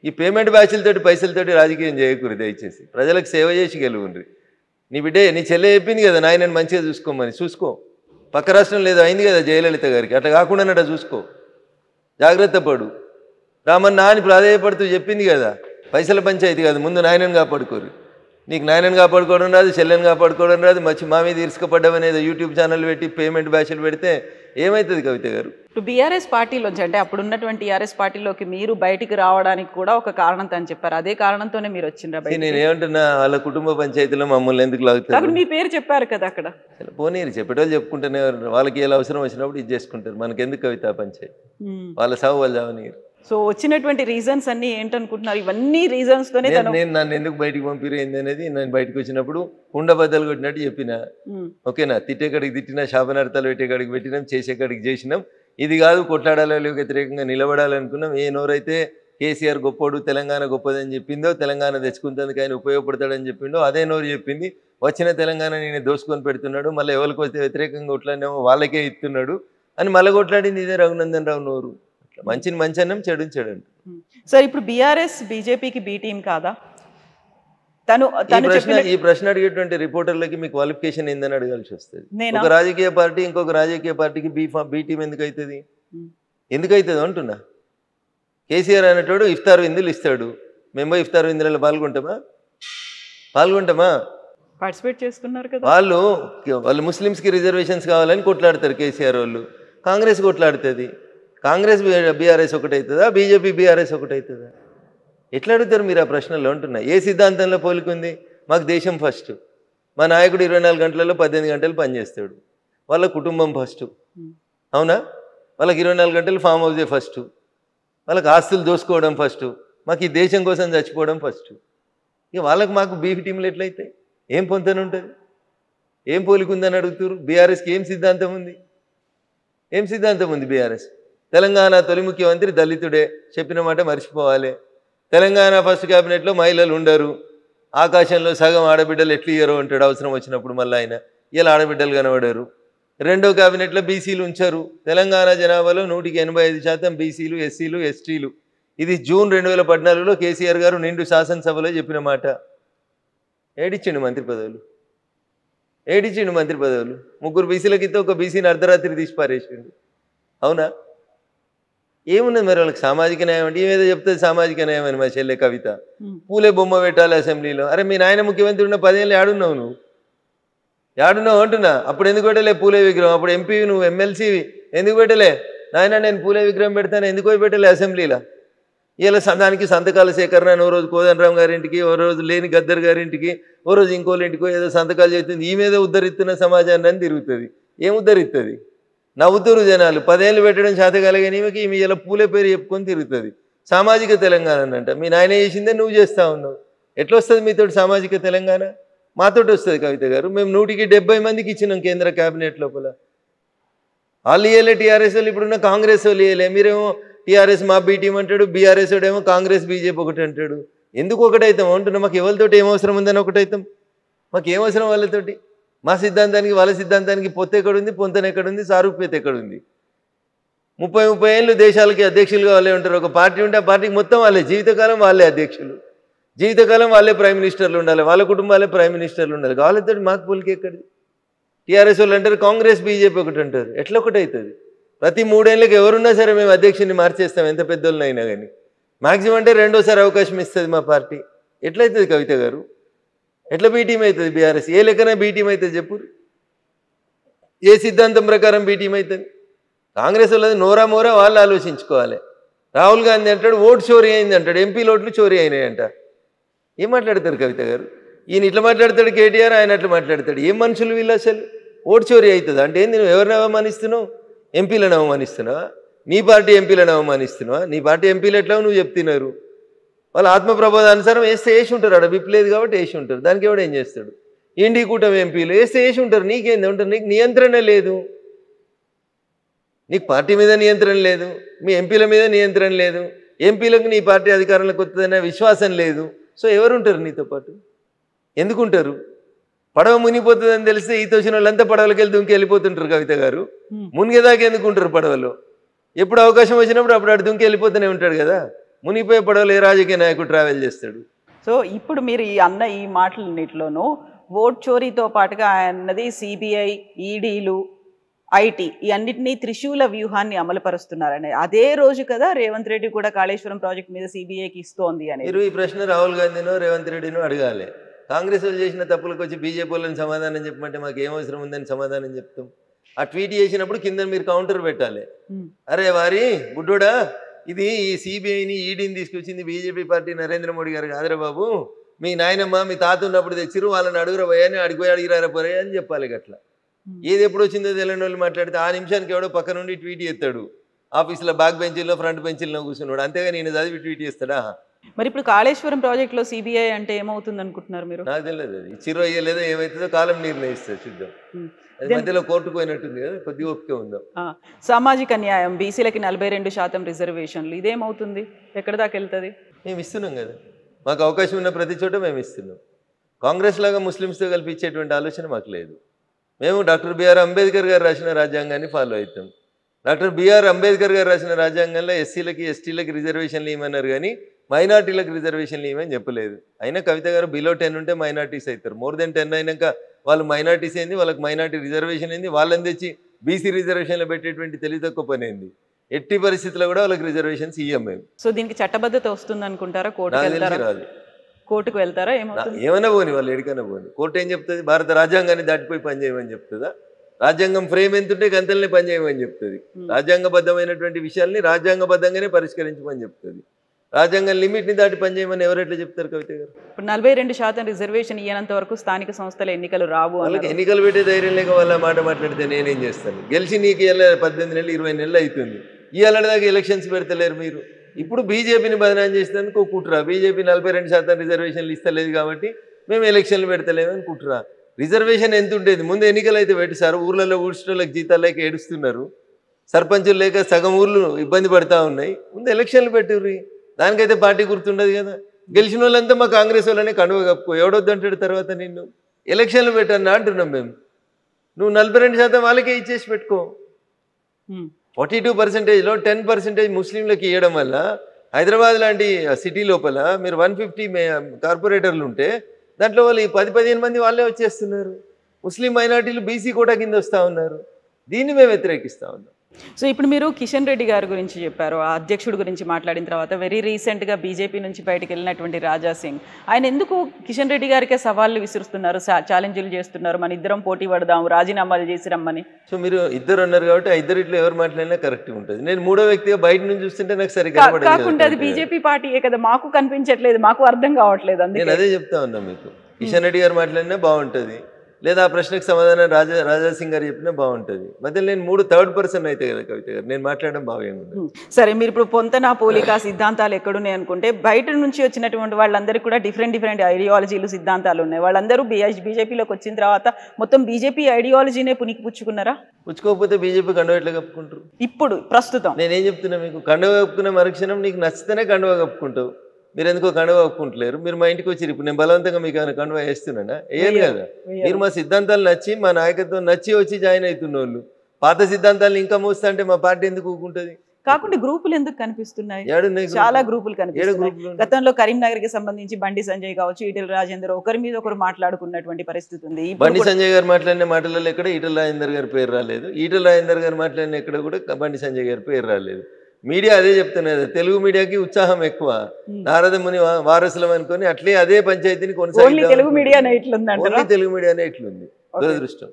ఈ పేమెంట్ బ్యాచ్లతోటి పైసలతోటి రాజకీయం చేయకూడదు దయచేసి. ప్రజలకు సేవ చేసి గెలువుండ్రి. నీ బిడ్డే నీ చెల్లె చెప్పింది కదా నాయనని మంచిగా చూసుకోమని, చూసుకో. పక్క రాష్ట్రం లేదు అయింది కదా జయలలిత గారికి, అట్లా కాకుండా చూసుకో, జాగ్రత్త పడు. రామన్న అని ప్రాధాయపడుతూ చెప్పింది కదా, పైసల పంచాయతీ కాదు, ముందు నాయనని కాపాడుకోరు. నీకు నాయనని కాపాడుకోవడం రాదు, చెల్లెని కాపాడుకోవడం రాదు, మా మీద ఇరుసుకపడ్డమనేది యూట్యూబ్ ఛానల్ పెట్టి పేమెంట్ బ్యాచ్లు పెడితే ఏమవుతుంది కవిత గారు? ఇప్పుడు బీఆర్ఎస్ పార్టీలోంచి, అంటే అప్పుడు ఉన్నటువంటి టీఆర్ఎస్ పార్టీలోకి మీరు బయటికి రావడానికి కూడా ఒక కారణం అని చెప్పారు. అదే కారణంతోనే మీరు వచ్చిండ్రా బయటికి? నేను ఏమంటున్నా, వాళ్ళ కుటుంబ పంచాయతీలో మమ్మల్ని ఎందుకు లాగుతారు? మీ పేరు చెప్పారు కదా అక్కడ. పోనీరు, చెప్పేటోళ్ళు చెప్పుకుంటూనే వాళ్ళకి ఎలా అవసరం వచ్చినప్పుడు ఇది చేసుకుంటారు. మనకెందుకు కవిత పంచాయతీ? వాళ్ళ సాగు వాళ్ళు చావనీరు. సో వచ్చినటువంటి రీజన్స్ అన్ని ఏంటనుకుంటున్నారు? ఇవన్నీ రీజన్స్ తోనే నేను నన్ను ఎందుకు బయటికి పంపిరేంది అనేది నేను బయటకు వచ్చినప్పుడు కుండబద్దలు కొట్టినట్టు చెప్పిన. ఓకేనా? తిట్టేకాడికి తిట్టినా, శాపనార్థాలు పెట్టేకాడికి పెట్టినాం, చేసేకాడికి చేసినాం. ఇది కాదు కొట్లాడాలి వ్యతిరేకంగా నిలబడాలనుకున్నాం. ఏ నోరైతే కేసీఆర్ గొప్పోడు, తెలంగాణ గొప్పదని చెప్పిందో, తెలంగాణ తెచ్చుకుంటందుకు ఆయన ఉపయోగపడతాడని చెప్పిండో అదే నోరు చెప్పింది. వచ్చిన తెలంగాణ నేను దోసుకొని పెడుతున్నాడు, మళ్ళీ ఎవరికి వస్తే వ్యతిరేకంగా కొట్లాడినేమో వాళ్ళకే ఇస్తున్నాడు అని మళ్ళీ కొట్లాడింది ఇదే రఘునందన్ రావు నోరు. మంచిని మంచి అన్నం, చెడుని చెడు అంట. సార్ ఇప్పుడు బీఆర్ఎస్ బీజేపీకి బీ టీం కాదా? ఈ ప్రశ్న అడిగేటువంటి రిపోర్టర్లకి మీ క్వాలిఫికేషన్ ఏందని అడగాల్సి వస్తుంది. ఒక రాజకీయ పార్టీ ఇంకొక రాజకీయ పార్టీకి బీ టీం ఎందుకు అవుతుంది? ఎందుకు అవుతుంది అంటున్నా. కేసీఆర్ అనేటోడు ఇఫ్తార్ విందులు ఇస్తాడు, మేము ఇఫ్తార్ విందులలో పాల్గొంటామా? పార్టిసిపేట్ చేస్తున్నారు కదా. వాళ్ళు ముస్లిమ్స్కి రిజర్వేషన్స్ కావాలని కొట్లాడతారు కేసీఆర్ వాళ్ళు. కాంగ్రెస్ కొట్లాడుతుంది. కాంగ్రెస్ బీఆర్ఎస్ ఒకటవుతుందా? బీజేపీ బీఆర్ఎస్ ఒకటవుతుందా? ఎట్లా అడుగుతారు మీరు ఆ ప్రశ్నలో అంటున్నా. ఏ సిద్ధాంతంలో పోలికుంది? మాకు దేశం ఫస్ట్, మా నాయకుడు 24 గంటలలో 18 గంటలు పనిచేస్తాడు, వాళ్ళ కుటుంబం ఫస్ట్. అవునా? వాళ్ళకి 24 గంటలు ఫామ్ హౌసే ఫస్ట్, వాళ్ళకి ఆస్తులు దోసుకోవడం ఫస్ట్, మాకు ఈ దేశం కోసం చచ్చిపోవడం ఫస్ట్. ఇక వాళ్ళకి మాకు బీఫ్ టీంలు ఎట్లయితాయి? ఏం పొంతన ఉంటుంది? ఏం పోలికుందని అడుగుతారు. బీఆర్ఎస్కి ఏం సిద్ధాంతం ఉంది? బీఆర్ఎస్ తెలంగాణ తొలి ముఖ్యమంత్రి దళితుడే, చెప్పిన మాట మర్చిపోవాలి. తెలంగాణ ఫస్ట్ క్యాబినెట్లో మహిళలు ఉండరు, ఆకాశంలో సగం ఆడబిడ్డలు ఎట్లు ఇయ్యరు అంటాడు అవసరం వచ్చినప్పుడు. మళ్ళీ ఆయన ఇలా ఆడబిడ్డలు కనబడరు. రెండో క్యాబినెట్లో బీసీలు ఉంచారు. తెలంగాణ జనాభాలో 185% బీసీలు, ఎస్సీలు, ఎస్టీలు. ఇది జూన్ 2014లో కేసీఆర్ గారు నిండు శాసనసభలో చెప్పిన మాట. ఏడిచ్చిండు మంత్రి పదవులు? 3 బీసీలకితో ఒక బీసీని అర్ధరాత్రి తీసి పారేసిండు. అవునా? ఏమున్నది మరి వాళ్ళకి సామాజిక న్యాయం అంటే? ఏమేదో చెప్తుంది సామాజిక న్యాయం అని మా చెల్లె కవిత. పూలే బొమ్మ పెట్టాలి అసెంబ్లీలో. అరే మీ నాయన ముఖ్యమంత్రి ఉన్న 10 ఏళ్ళు ఏడున్నావు నువ్వు? అంటున్నా. అప్పుడు ఎందుకు పెట్టలే పూలే విగ్రహం? అప్పుడు ఎంపీ నువ్వు, ఎమ్మెల్సీ ఎందుకు పెట్టలే? నాయన నేను పూలే విగ్రహం పెడతాను ఎందుకు పెట్టలే అసెంబ్లీలో? ఇలా దానికి సంతకాల సేకరణ, ఓ రోజు కోదండరామ్ గారింటికి, ఓ రోజు లేని గద్దర్ గారింటికి, ఓ రోజు ఇంకోళ్ళ ఇంటికో ఏదో సంతకాలు చేస్తుంది. ఈ మీద ఉద్ధరిస్తున్న సమాజాన్ని అని తిరుగుతుంది. ఏం ఉద్ధరిస్తుంది? నవ్వుతురు జనాలు. 10 ఏళ్ళు పెట్టడం శాతకాలగాని ఈమె ఇలా పూలే పేరు చెప్పుకొని తిరుగుతుంది. సామాజిక తెలంగాణ అంట. మీ నాయన చేసిందే నువ్వు చేస్తూ ఉన్నావు. ఎట్లా వస్తుంది మీతోటి సామాజిక తెలంగాణ? మాతోటి వస్తుంది కవిత గారు. మేము 170 మందికి ఇచ్చినాం కేంద్ర క్యాబినెట్ లోపల. వాళ్ళు ఇవ్వలే, టీఆర్ఎస్ వాళ్ళు ఇప్పుడున్న కాంగ్రెస్ వాళ్ళు ఇవ్వలే. మీరేమో టీఆర్ఎస్ మా బీ టీం అంటాడు, బీఆర్ఎస్ ఏమో కాంగ్రెస్ బీజేపీ ఒకటి అంటాడు. ఎందుకు ఒకటైతాం అంటున్నా? మాకు ఎవరితోటి ఏమవసరం ఉందని ఒకటైతాం? మాకు ఏమవసరం వాళ్ళతోటి? మా సిద్ధాంతానికి వాళ్ళ సిద్ధాంతానికి పొత్తు ఎక్కడుంది, పొంతన ఎక్కడుంది, సారూప్యత ఎక్కడుంది? 30 ఏళ్ళు దేశాలకి అధ్యక్షులుగా వాళ్ళే ఉంటారు. ఒక పార్టీ ఉంటే ఆ పార్టీకి మొత్తం వాళ్ళే, జీవితకాలం వాళ్ళే అధ్యక్షులు, జీవితకాలం వాళ్ళే ప్రైమ్ మినిస్టర్లు ఉండాలి, వాళ్ళ కుటుంబాలే ప్రైమ్ మినిస్టర్లు ఉండాలి. వాళ్ళతో మాకు పోలికి ఎక్కడిది? టీఆర్ఎస్ వాళ్ళు అంటారు కాంగ్రెస్ బీజేపీ ఒకటి అంటారు. ఎట్లా ఒకటి అవుతుంది? ప్రతి 3 ఏళ్ళకి ఎవరున్నా సరే మేము అధ్యక్షుడిని మార్చేస్తాం, ఎంత పెద్దోళ్ళనైనా కానీ. మ్యాక్సిమం అంటే 2వ అవకాశం ఇస్తుంది మా పార్టీ. ఎట్లయితుంది కవిత గారు? ఎట్లా బీ టీం అవుతుంది బీఆర్ఎస్? ఏ లెక్కన బీ టీం అవుతుంది చెప్పు? ఏ సిద్ధాంతం ప్రకారం బీ టీం అవుతుంది? కాంగ్రెస్ వాళ్ళది నోరా మోరా వాళ్ళు ఆలోచించుకోవాలి. రాహుల్ గాంధీ అంటాడు ఓటు చోరీ అయింది అంటాడు, ఎంపీల ఓట్లు చోరీ అయినాయి అంట. ఏం మాట్లాడతారు కవిత గారు? ఈయన ఇట్లా మాట్లాడతాడు కేటీఆర్, ఆయన అట్లా మాట్లాడతాడు. ఏం మనుషులు వీళ్ళు అసలు? ఓటు చోరీ అవుతుంది అంటే ఏంది? నువ్వు ఎవరిని అవమానిస్తున్నావు? ఎంపీలను అవమానిస్తున్నావా? నీ పార్టీ ఎంపీలను అవమానిస్తున్నావా? నీ పార్టీ ఎంపీలు ఎట్లా నువ్వు చెప్తున్నారు? వాళ్ళు ఆత్మప్రబోధానుసారం వేస్తే వేసి ఉంటారు. అక్కడ విప్ లేదు కాబట్టి వేసి ఉంటారు. దానికి ఎవడు ఏం చేస్తాడు? ఇండి కూటమి ఎంపీలు వేస్తే వేసి ఉంటారు. నీకేంది ఉంటారు? నీకు నియంత్రణ లేదు. నీకు పార్టీ మీద నియంత్రణ లేదు, మీ ఎంపీల మీద నియంత్రణ లేదు, ఎంపీలకు నీ పార్టీ అధికారంలోకి వస్తుందనే విశ్వాసం లేదు. సో ఎవరుంటారు నీతో పాటు? ఎందుకుంటారు? పడవ మునిగిపోతుందని తెలిస్తే ఈత వచ్చిన వాళ్ళంతా పడవలకి వెళ్ళి దుంకి వెళ్ళిపోతుంటారు కవిత గారు. మునిగేదాకా ఎందుకుంటారు పడవలో? ఎప్పుడు అవకాశం వచ్చినప్పుడు అప్పుడు అటు దుంకి వెళ్ళిపోతూనే ఉంటాడు కదా. మునిగిపోయే పడవలు ఏ రాజకీయ నాయకుడు ట్రావెల్ చేస్తాడు? సో ఇప్పుడు మీరు ఈ మాటలన్నిటిలోనూ ఓట్ చోరీతో పాటుగా అన్నది సిబిఐ, ఈడీలు, ఐటీ ఈ అన్నిటినీ త్రిశూల వ్యూహాన్ని అమలుపరుస్తున్నారని అదే రోజు కదా రేవంత్ రెడ్డి కూడా కాళేశ్వరం ప్రాజెక్ట్ మీద సిబిఐకి ఇస్తోంది అని. మీరు ఈ ప్రశ్న రాహుల్ గాంధీనో రేవంత్ రెడ్డినో అడగాలి. కాంగ్రెస్ వాళ్ళు చేసిన తప్పులకు వచ్చి బీజేపీ వాళ్ళని సమాధానం చెప్పమంటే మాకు ఏం అవసరం ఉందని సమాధానం చెప్తాం. ఆ ట్వీట్ చేసినప్పుడు కింద మీరు కౌంటర్ పెట్టాలి. అరే వారి బుడ్డోడా, ఇది ఈ సిబిఐని ఈడీని తీసుకొచ్చింది బీజేపీ పార్టీ నరేంద్ర మోడీ గారు కాదురా బాబు, మీ నాయనమ్మ మీ తాత ఉన్నప్పుడు తెచ్చిరు, వాళ్ళని అడుగురా పోయాని అడిగిపోయి అడిగిరారా పోరే అని చెప్పాలి. గట్లా ఏది ఎప్పుడు వచ్చిందో తెలియని వాళ్ళు మాట్లాడితే ఆ నిమిషానికి ఎవడో పక్క నుండి ట్వీట్ చేస్తాడు. ఆఫీస్లో బ్యాక్ బెంచీల్లో ఫ్రంట్ బెంచీల్లో కూర్చున్నాడు, అంతేగా నేను చదివి ట్వీట్ చేస్తాడా? మరి ఇప్పుడు కాళేశ్వరం ప్రాజెక్టులో సిబిఐ అంటే ఏమవుతుంది అనుకుంటున్నారు మీరు? నాకు తెలియదు, అది ఇచ్చిరో అయ్యలేదో ఏమవుతుందో కాలం నిర్ణయిస్తుంది, చూద్దాం. అది మధ్యలో కోర్టుకు పోయినట్టుంది కదా, కొద్దిగా ఓపిక ఉందాం. సామాజిక న్యాయం, బీసీలకి 42% రిజర్వేషన్లు, ఇదేమవుతుంది? ఎక్కడ దాకా వెళ్తుంది? మేము ఇస్తున్నాం కదా, మాకు అవకాశం ఉన్న ప్రతి చోట మేము ఇస్తున్నాం. కాంగ్రెస్ లాగా ముస్లిమ్స్తో కలిపి ఇచ్చేటువంటి ఆలోచన మాకు లేదు. మేము డాక్టర్ బిఆర్ అంబేద్కర్ గారు రాసిన రాజ్యాంగాన్ని ఫాలో అవుతాం. డాక్టర్ బిఆర్ అంబేద్కర్ గారు రాసిన రాజ్యాంగంలో ఎస్సీలకి ఎస్టీలకి రిజర్వేషన్లు ఇవ్వమన్నారు, కానీ మైనార్టీలకు రిజర్వేషన్లు ఇవ్వమని చెప్పలేదు. అయినా కవిత గారు బిలో 10 ఉంటే మైనార్టీస్ అవుతారు, మోర్ దెన్ 10 అయినాక వాళ్ళు మైనార్టీస్ అయింది, వాళ్ళకి మైనార్టీ రిజర్వేషన్ అయింది, వాళ్ళని తెచ్చి బీసీ రిజర్వేషన్లో పెట్టేటువంటి తెలివి తక్కువ పని అయింది. ఎట్టి పరిస్థితుల్లో కూడా వాళ్ళకి రిజర్వేషన్స్ ఇవ్వం మేము. సో దీనికి చట్టబద్ధత వస్తుంది అనుకుంటారా? రాదు. కోర్టుకు వెళ్తారా? ఏమైనా పోని, వాళ్ళు ఎడికైనా పోని, కోర్టు ఏం చెప్తుంది? భారత రాజ్యాంగాన్ని దాటిపోయి పనిచేయమని చెప్తుందా? రాజ్యాంగం ఫ్రేమ్ ఎంతుంటే గంతల్ని పనిచేయమని చెప్తుంది. రాజ్యాంగబద్ధమైనటువంటి విషయాల్ని రాజ్యాంగబద్ధంగానే పరిష్కరించమని చెప్తుంది. రాజ్యాంగం లిమిట్ని దాటి పనిచేయమని ఎవరెట్లా చెప్తారు కవిత గారు? ఇప్పుడు 42% రిజర్వేషన్ ఇయ్యనంత వరకు స్థానిక సంస్థల ఎన్నికలు రావు. వాళ్ళకి ఎన్నికలు పెట్టే ధైర్యం లేక వాళ్ళ మాట మాట్లాడితే నేనేం చేస్తాను? గెలిచి నీకు ఇవాళ 18 నెలలు 20 నెలలు అవుతుంది, ఇవాళ దాకా ఎలక్షన్స్ పెడతలేరు మీరు. ఇప్పుడు బీజేపీని బదనాం చేసినందుకు కుట్ర, బీజేపీ 42% రిజర్వేషన్లు ఇస్తలేదు కాబట్టి మేము ఎలక్షన్లు పెడతలేమని కుట్ర. రిజర్వేషన్ ఎంత ఉండేది? ముందు ఎన్నికలు అయితే పెట్టి సార్, ఊర్లలో ఊడ్చడానికి జీతాలు లేక ఏడుస్తున్నారు, సర్పంచులు లేక సగం ఊర్లు ఇబ్బంది పడతా ఉన్నాయి, ముందు ఎలక్షన్లు పెట్టుర్రి. దానికైతే పార్టీ గుర్తుండదు కదా. గెలిచిన వాళ్ళంతా మా కాంగ్రెస్ వాళ్ళనే కండువ కప్పుకో, ఎవడొద్దంటాడు తర్వాత నిన్ను. ఎలక్షన్లు పెట్టన్నా అంటున్నాం మేము. నువ్వు 42% వాళ్ళకే ఇచ్చేసి పెట్టుకో. 42%లో 10% ముస్లింలకు ఇవ్వడం వల్ల హైదరాబాద్ లాంటి సిటీ లోపల మీరు 150 కార్పొరేటర్లు ఉంటే దాంట్లో వాళ్ళు 10-15 మంది వాళ్ళే వచ్చేస్తున్నారు. ముస్లిం మైనార్టీలు బీసీ కోటా కింద వస్తూ ఉన్నారు. దీన్ని మేము వ్యతిరేకిస్తూ ఉన్నాం. సో ఇప్పుడు మీరు కిషన్ రెడ్డి గారి గురించి చెప్పారు, ఆ అధ్యక్షుడి గురించి మాట్లాడిన తర్వాత వెరీ రీసెంట్గా బీజేపీ నుంచి బయటకు వెళ్ళినటువంటి రాజా సింగ్, ఆయన ఎందుకు కిషన్ రెడ్డి గారికే సవాళ్ళు విసురుస్తున్నారు, ఛాలెంజ్లు చేస్తున్నారు, మన ఇద్దరం పోటీ పడదాం, రాజీనామాలు చేసి రమ్మని? సో మీరు ఇద్దరు అన్నారు కాబట్టి ఆ ఇద్దరిట్లో ఎవరు మాట్లాడినా కరెక్ట్గా ఉంటుంది. నేను మూడో వ్యక్తిగా బయట నుంచి చూస్తుంటే నాకు సరిగ్గా కాకుండా అది బీజేపీ పార్టీయే కదా, మాకు కనిపించట్లేదు, మాకు అర్థం కావట్లేదు. నేను అదే చెప్తా ఉన్నా మీకు, కిషన్ రెడ్డి గారు మాట్లాడినా బాగుంటుంది, లేదా ఆ ప్రశ్నకు సమాధానం రాజా సింగ్ గారు చెప్పినా బాగుంటుంది. మధ్యలో నేను థర్డ్ పర్సన్ అయితే కదా కవిత గారు, నేను మాట్లాడడం బాగుంది. సరే, మీరు ఇప్పుడు పొంతన పోలిక సిద్ధాంతాలు ఎక్కడున్నాయి అనుకుంటే, బయట నుంచి వచ్చినటువంటి వాళ్ళందరికీ కూడా డిఫరెంట్ ఐడియాలజీలు సిద్ధాంతాలు ఉన్నాయి. వాళ్ళందరూ బీజేపీలోకి వచ్చిన తర్వాత మొత్తం బీజేపీ ఐడియాలజీనే పుచ్చుకున్నారా? పుచ్చుకోకపోతే బీజేపీ కండువ ఎట్లా కప్పుకుంటారు? ఇప్పుడు ప్రస్తుతం నేనేం చెప్తున్నా మీకు, కండువ కప్పుకున్న మరుక్షణం నీకు నచ్చితేనే కండువ కప్పుకుంటావు. మీరు ఎందుకో కండువ కప్పుకుంటలేరు. మీరు మా ఇంటికి వచ్చి ఇప్పుడు నేను బలవంతంగా మీకు ఏమైనా కండువ వేస్తున్నానా? వేయను కదా. మీరు మా సిద్ధాంతాలు నచ్చి మా నాయకత్వం నచ్చి వచ్చి జాయిన్ అవుతున్న వాళ్ళు, పాత సిద్ధాంతాలు ఇంకా మోస్తా అంటే మా పార్టీ ఎందుకు ఊకుంటుంది? కాకుండా గ్రూపులు ఎందుకు కనిపిస్తున్నాయి? చాలా గ్రూపులు కనిపిస్తున్నాయి. గతంలో కరీంనగర్ కి సంబంధించి బండి సంజయ్ కావచ్చు, ఈటెల రాజేందర్ ఒకరి మీద ఒకరు మాట్లాడుకున్నటువంటి పరిస్థితి ఉంది. బండి సంజయ్ గారు మాట్లాడిన మాటలలో ఎక్కడ ఈటెల రాజేందర్ గారి పేరు రాలేదు, ఈటెల రాజేందర్ గారు మాట్లాడిన ఎక్కడ కూడా బండి సంజయ్ గారి పేరు రాలేదు. మీడియా అదే చెప్తున్నది, తెలుగు మీడియాకి ఉత్సాహం ఎక్కువ, నారద ముని వారసులం అనుకొని అట్లే అదే పంచాయతీని కొనసాగి తెలుగు మీడియానే ఇట్లుంది దురదృష్టం.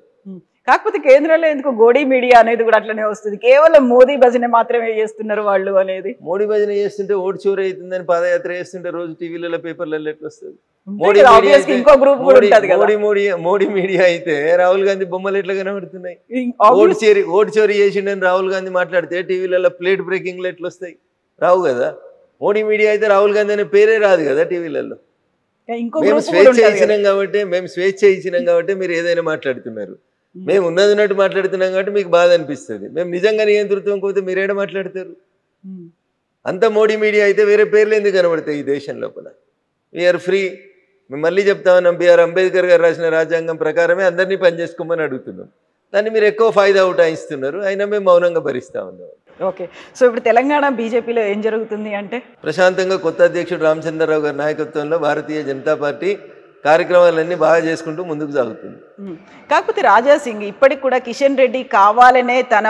కాకపోతే కేంద్రంలో ఎందుకు గోడీ మీడియా అనేది కూడా అట్లనే వస్తుంది, కేవలం మోదీ భజన మాత్రమే చేస్తున్నారు వాళ్ళు అనేది. మోడీ భజన చేస్తుంటే ఓటు చోరీ అవుతుందని పాదయాత్ర చేస్తుంటే రోజు టీవీలలో పేపర్లలో ఎట్లా వస్తుంది? మోడీ మీడియా అయితే రాహుల్ గాంధీ బొమ్మలు ఎట్లా కనబడుతున్నాయి? ఓటు చోరీ చేసిండని రాహుల్ గాంధీ మాట్లాడితే టీవీలలో ప్లేట్ బ్రేకింగ్లు ఎట్లా వస్తాయి? రావు కదా. మోడీ మీడియా అయితే రాహుల్ గాంధీ అనే పేరే రాదు కదా టీవీలలో. మేము స్వేచ్ఛ ఇచ్చినాం కాబట్టి మీరు ఏదైనా మాట్లాడుతున్నారు. మేము ఉన్నట్టు మాట్లాడుతున్నాం కాబట్టి మీకు బాధ అనిపిస్తుంది. మేము నిజంగా నియంతృత్వం పోతే మీరేడ మాట్లాడతారు? అంత మోడీ మీడియా అయితే వేరే పేర్లు ఎందుకు కనబడతాయి ఈ దేశం లోపల? We are free. మేము మళ్ళీ చెప్తా ఉన్నాం, బిఆర్ అంబేద్కర్ గారు రాసిన రాజ్యాంగం ప్రకారమే అందరినీ పనిచేసుకోమని అడుగుతున్నాం. దాన్ని మీరు ఎక్కువ ఫాయిదా ఉటాయిస్తున్నారు, అయినా మేము మౌనంగా భరిస్తూ ఉన్నాం. ఓకే. సో ఇప్పుడు తెలంగాణ బీజేపీలో ఏం జరుగుతుంది అంటే ప్రశాంతంగా కొత్త అధ్యక్షుడు రామచంద్రరావు గారి నాయకత్వంలో భారతీయ జనతా పార్టీ కార్యక్రమాలన్నీ బాగా చేసుకుంటూ ముందుకు సాగుతుంది. కాకపోతే రాజా సింగ్ ఇప్పటికి కూడా కిషన్ రెడ్డి కావాలనే తన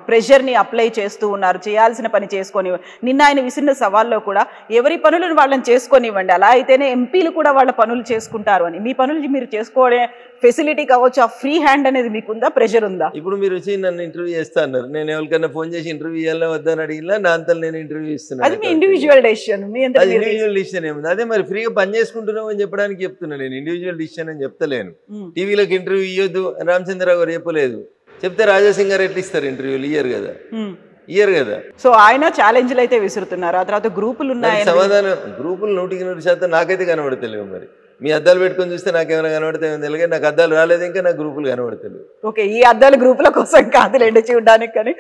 ప్రెషర్ని అప్లై చేస్తూ ఉన్నారు, చేయాల్సిన పని చేసుకొని. నిన్న ఆయన విసిరిన సవాల్లో కూడా ఎవరి పనులను వాళ్ళని చేసుకొనివ్వండి, అలా అయితేనే ఎంపీలు కూడా వాళ్ళ పనులు చేసుకుంటారు అని. మీ పనులు మీరు చేసుకోవడే ఫెసిలిటీ కావచ్చు, ఆ ఫ్రీ హ్యాండ్ అనేది మీకుందా, ప్రెషర్ ఉందా? ఇప్పుడు మీరు వచ్చి నన్ను ఇంటర్వ్యూ చేస్తా అన్నారు, నేను ఎవరికైనా ఫోన్ చేసి ఇంటర్వ్యూ ఇవ్వాలా వద్దని అడిగినా నా అంతా నేను ఇంటర్వ్యూ ఇస్తున్నాను. అది మీ ఇండివిజువల్ డెసిషన్. అది ఇండివిజువల్ డిసిషన్ ఏముంది, అదే మరి ఫ్రీగా పని చేసుకుంటున్నాం అని చెప్పడానికి చెప్తున్నా. నేను ఇండివిజువల్ డిసిషన్ అని చెప్తలేను. టీవీలోకి ఇంటర్వ్యూ ఇవ్వద్దు రామచంద్రరావు గారు చెప్పలేదు, చెప్తే రాజాసింగ్ గారు ఎట్లా ఇస్తారు ఇంటర్వ్యూలు? ఇయ్యరు కదా. సో ఆయన ఛాలెంజ్లు అయితే విసురుతున్నారు. ఆ తర్వాత గ్రూపులు ఉన్నాయి, సమాధానం గ్రూపులు 100% నాకైతే కనబడతలేవు. మరి మీ అద్దాలు పెట్టుకొని చూస్తే నాకేమైనా కనబడతాయో తెలియదు, నాకు అద్దాలు రాలేదు, ఇంకా నాకు గ్రూపులు కనబడతలేవు. ఓకే, ఈ అద్దాలు గ్రూపుల కోసం కాదులేండి చూడడానికి, కానీ